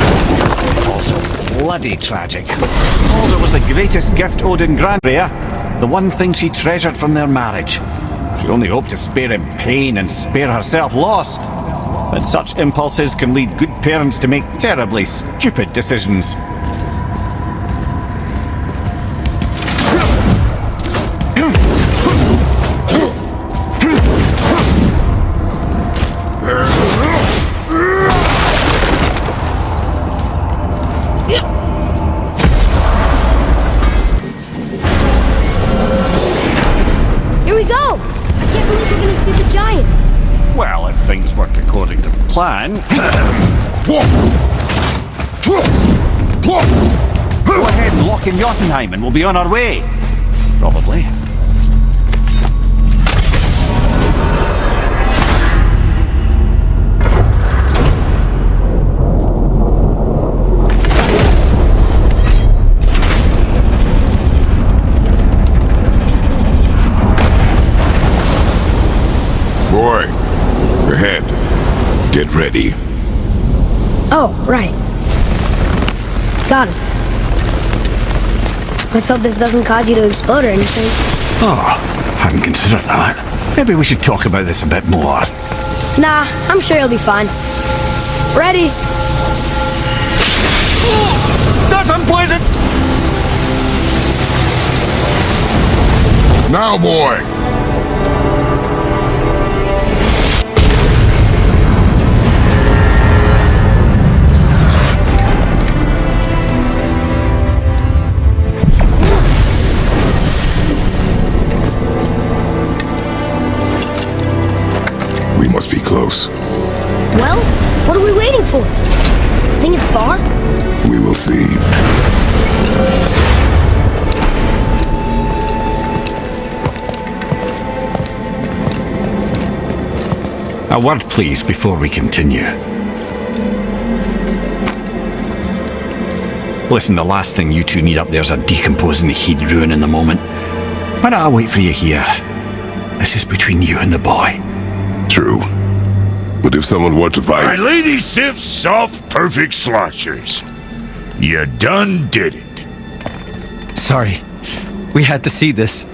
It's also bloody tragic. Baldur was the greatest gift Odin granted Freya. The one thing she treasured from their marriage. She only hoped to spare him pain and spare herself loss. But such impulses can lead good parents to make terribly stupid decisions. Here we go! I can't believe we're gonna see the giants. Well, if things work according to plan... Go ahead and lock in Jotunheim and we'll be on our way. Probably. Boy, ahead. Get ready. Oh, right. Got it. Let's hope this doesn't cause you to explode or anything. Oh, hadn't considered that. Maybe we should talk about this a bit more. Nah, I'm sure you'll be fine. Ready? That's unpleasant! Now, boy! We must be close. Well, what are we waiting for? Think it's far? We will see. A word, please, before we continue. Listen, the last thing you two need up there's a decomposing heat ruining the moment. Why don't I wait for you here? This is between you and the boy. True. But if someone were to My fight... lady Sif's soft, perfect sloshers. You done did it. Sorry. We had to see this.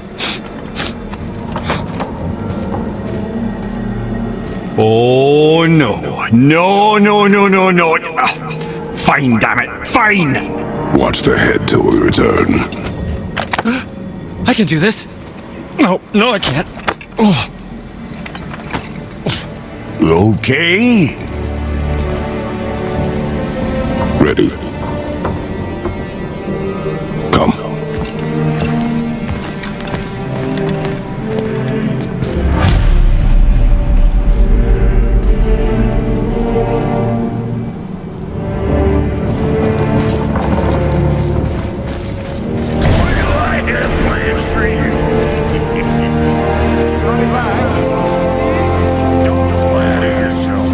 Oh, no. No, no, no, no, no. Ah, fine, damn it. Fine. Watch the head till we return. I can do this. No, I can't. Oh. Okay. Ready. Come. I have plans for you. Come back. Don't flatter yourself.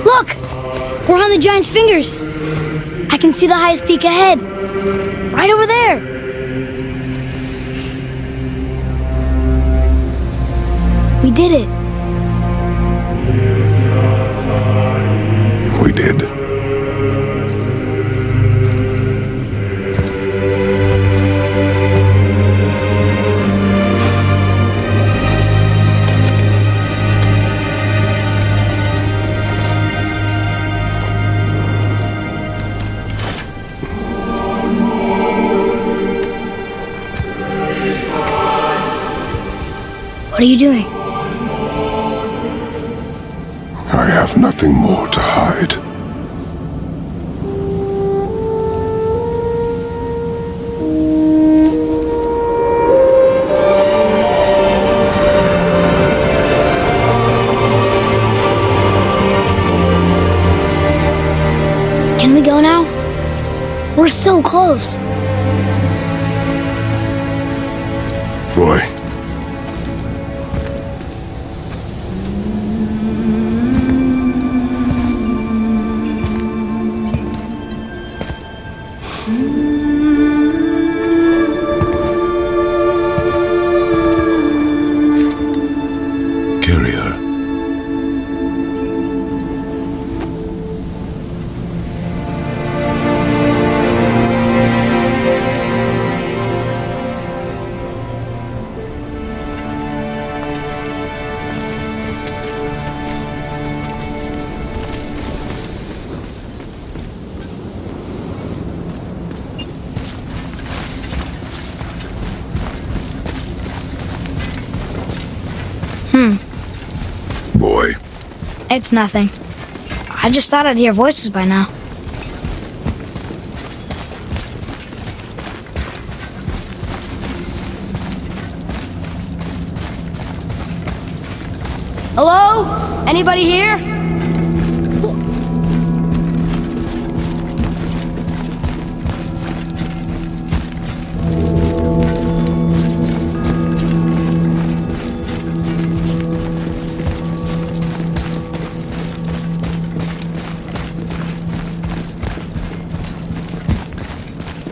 Look! We're on the giant's fingers. I can see the highest peak ahead. Right over there. We did it. We did. What are you doing? I have nothing more to hide. Can we go now? We're so close. Boy. Carry her. Boy. It's nothing. I just thought I'd hear voices by now. Hello? Anybody here?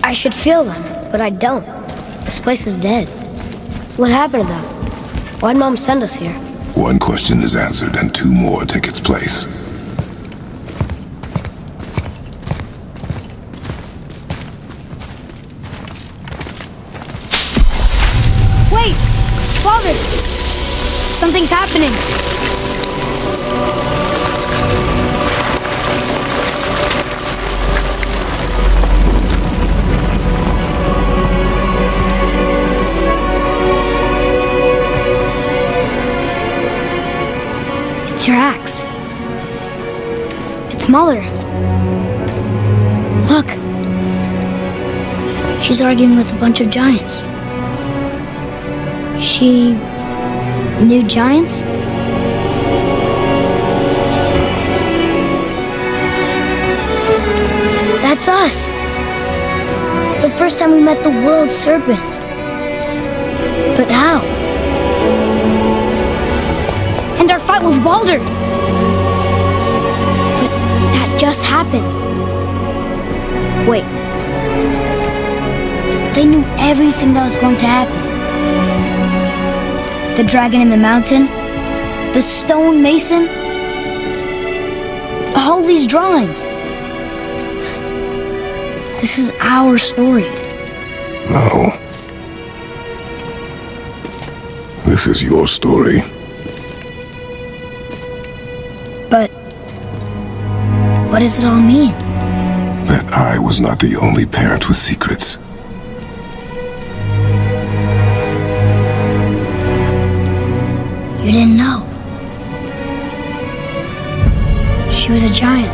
I should feel them, but I don't. This place is dead. What happened to them? Why'd Mom send us here? One question is answered and two more take its place. Wait! Father! Something's happening! mother. Look. She's arguing with a bunch of giants. She knew giants? That's us. The first time we met the world serpent. But how? And our fight with Baldur. But that just happened. Wait. They knew everything that was going to happen. The dragon in the mountain, the stone mason, all these drawings. This is our story. No. This is your story. But what does it all mean? That I was not the only parent with secrets. You didn't know. She was a giant.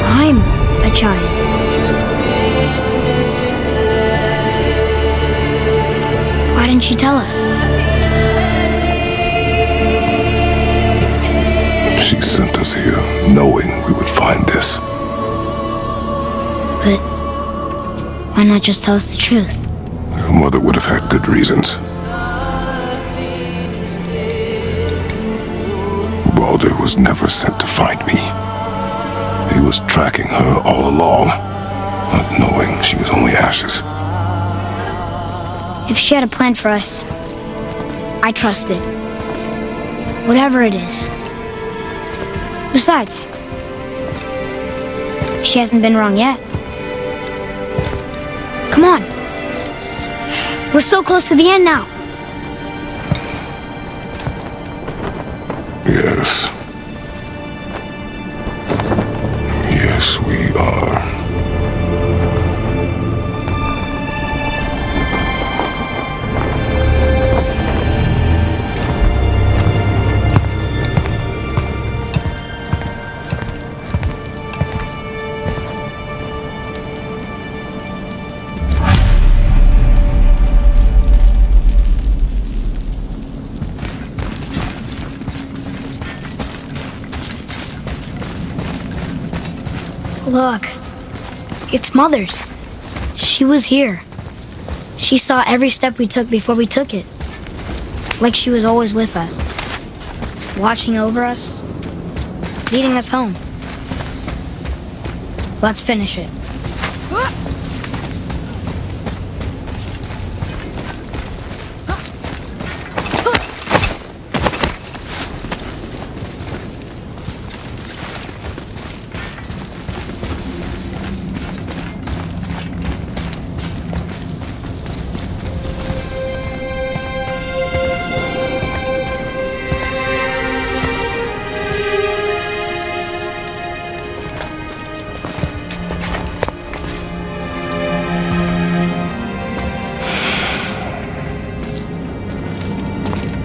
I'm a giant. Why didn't she tell us? She sent us here, knowing we would find this. But why not just tell us the truth? Your mother would have had good reasons. Baldur was never sent to find me. He was tracking her all along, not knowing she was only ashes. If she had a plan for us, I trust it. Whatever it is. Besides, she hasn't been wrong yet. Come on. We're so close to the end now. Yes. Yes, we are. Look, it's Mother's. She was here. She saw every step we took before we took it. Like she was always with us. Watching over us. Leading us home. Let's finish it.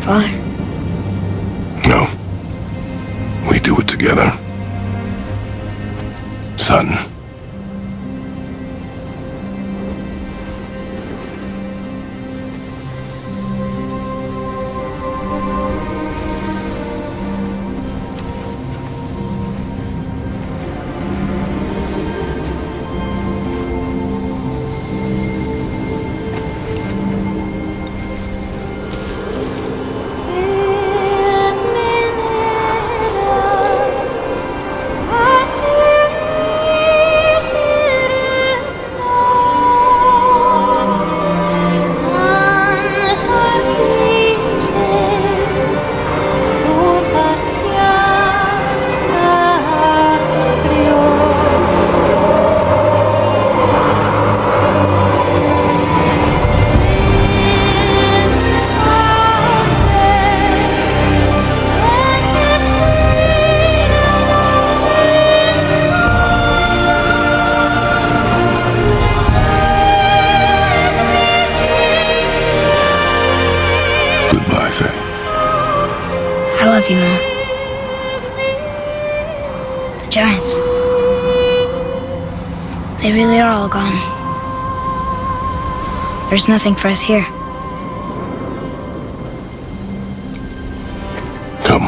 Father? No. We do it together. Son. you, Mom. The giants. They really are all gone. There's nothing for us here. Come.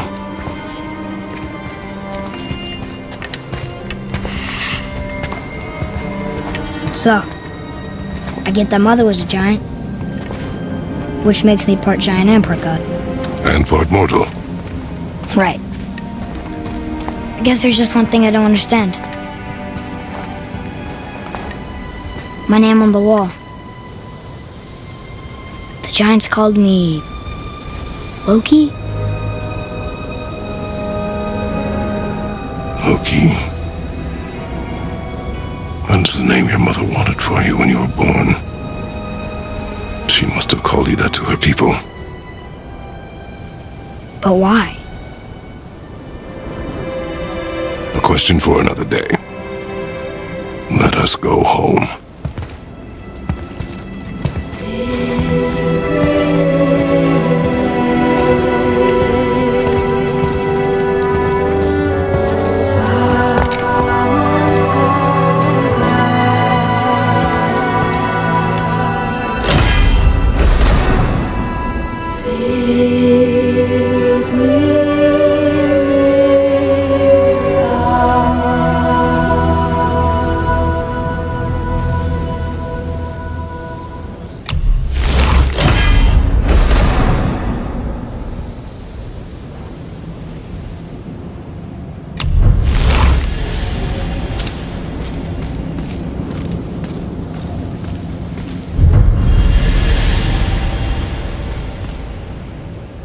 So, I get that Mother was a giant, which makes me part giant and part god. And part mortal. Right. I guess there's just one thing I don't understand. My name on the wall. The giants called me... Loki? Loki. That's the name your mother wanted for you when you were born. She must have called you that to her people. But why? A question for another day. Let us go home.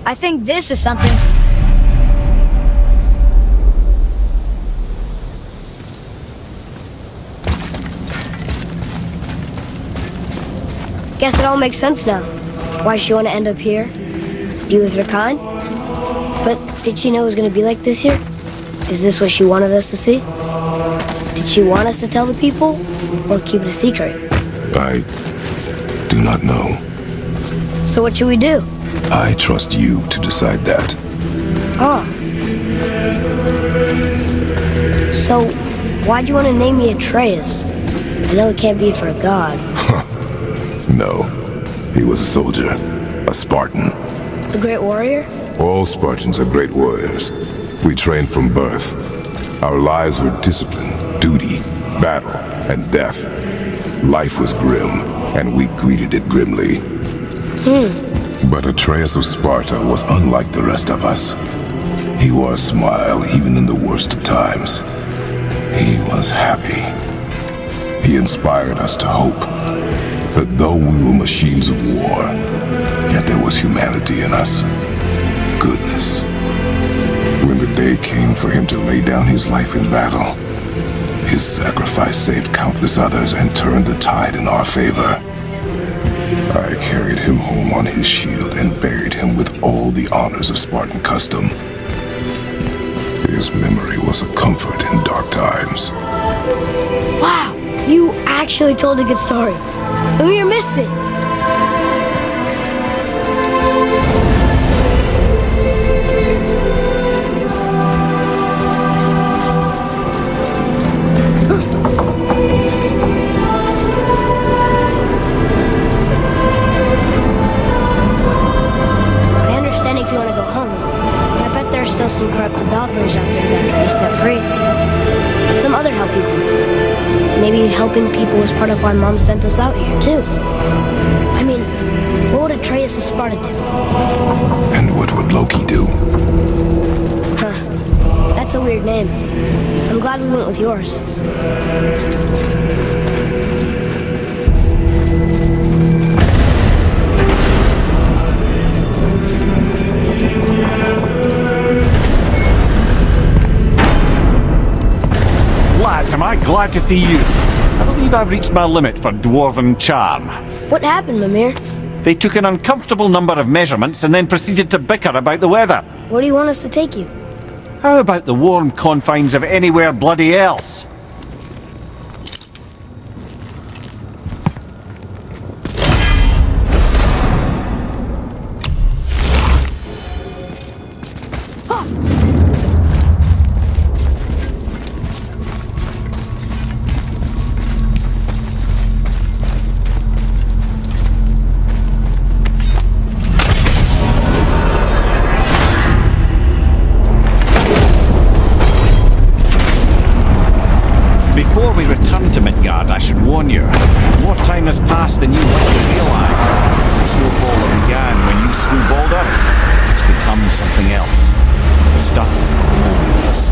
I think this is something. Guess it all makes sense now. Why she want to end up here? Be with her kind? But did she know it was going to be like this here? Is this what she wanted us to see? Did she want us to tell the people? Or keep it a secret? I do not know. So what should we do? I trust you to decide that. Oh. So, why'd you want to name me Atreus? I know it can't be for a god. No. He was a soldier. A Spartan. A great warrior? All Spartans are great warriors. We trained from birth. Our lives were discipline, duty, battle, and death. Life was grim, and we greeted it grimly. But Atreus of Sparta was unlike the rest of us. He wore a smile even in the worst of times. He was happy. He inspired us to hope that though we were machines of war, yet there was humanity in us. Goodness. When the day came for him to lay down his life in battle, his sacrifice saved countless others and turned the tide in our favor. I carried him home on his shield and buried him with all the honors of Spartan custom. His memory was a comfort in dark times. Wow! You actually told a good story. Amir missed it! If you want to go home, I bet there are still some corrupted valkyries out there that can be set free. Some other help people. Maybe helping people was part of why Mom sent us out here, too. I mean, what would Atreus of Sparta do? And what would Loki do? Huh. That's a weird name. I'm glad we went with yours. Lads, am I glad to see you. I believe I've reached my limit for dwarven charm. What happened, Mimir? They took an uncomfortable number of measurements and then proceeded to bicker about the weather. Where do you want us to take you? How about the warm confines of anywhere bloody else? Before we return to Midgard, I should warn you. More time has passed than you want to realise. The snowfall that began when you slew Baldur has become something else. The stuff of omens.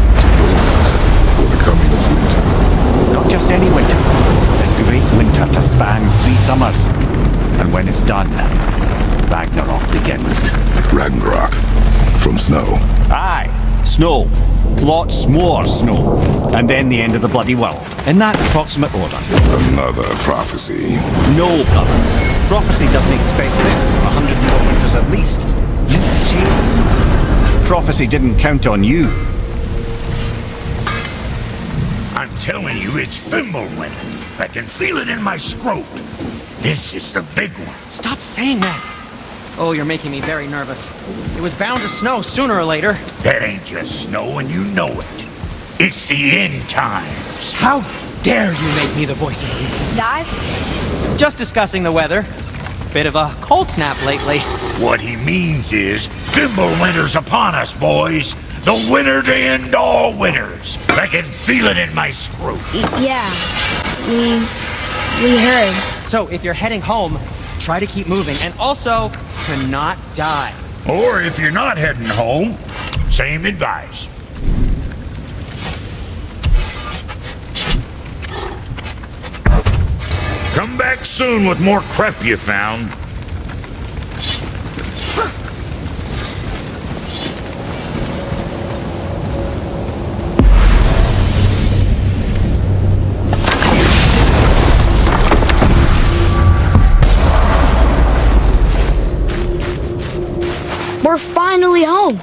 For the coming of winter. Not just any winter. The great winter to span 3 summers. And when it's done, Ragnarok begins. Ragnarok. From snow. Aye, snow. Lots more snow. And then the end of the bloody world. In that approximate order. Another prophecy. No, brother. Prophecy doesn't expect this for 100 more winters at least. You've changed something. Prophecy didn't count on you. I'm telling you, it's Fimbulwinter. I can feel it in my scrot. This is the big one. Stop saying that. Oh, you're making me very nervous. It was bound to snow sooner or later. That ain't just snow, and you know it. It's the end times. How dare you make me the voice of reason? Guys? Just discussing the weather. Bit of a cold snap lately. What he means is, Fimbulwinter's upon us, boys. The winter to end all winters. I can feel it in my scrot. Yeah. We heard. So if you're heading home, try to keep moving, and also to not die. Or if you're not heading home, same advice. Come back soon with more crap you found. We're finally home.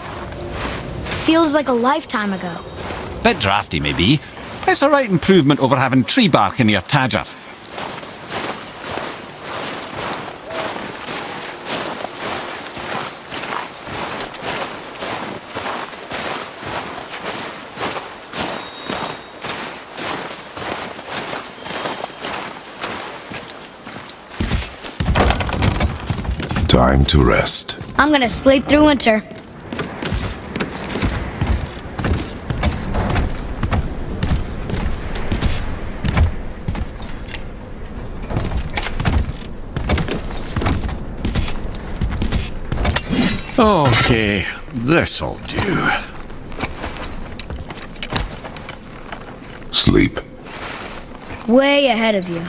Feels like a lifetime ago. Bit drafty, maybe. It's a right improvement over having tree bark in your tadger. Time to rest. I'm gonna sleep through winter. Okay, this'll do. Sleep. Way ahead of you.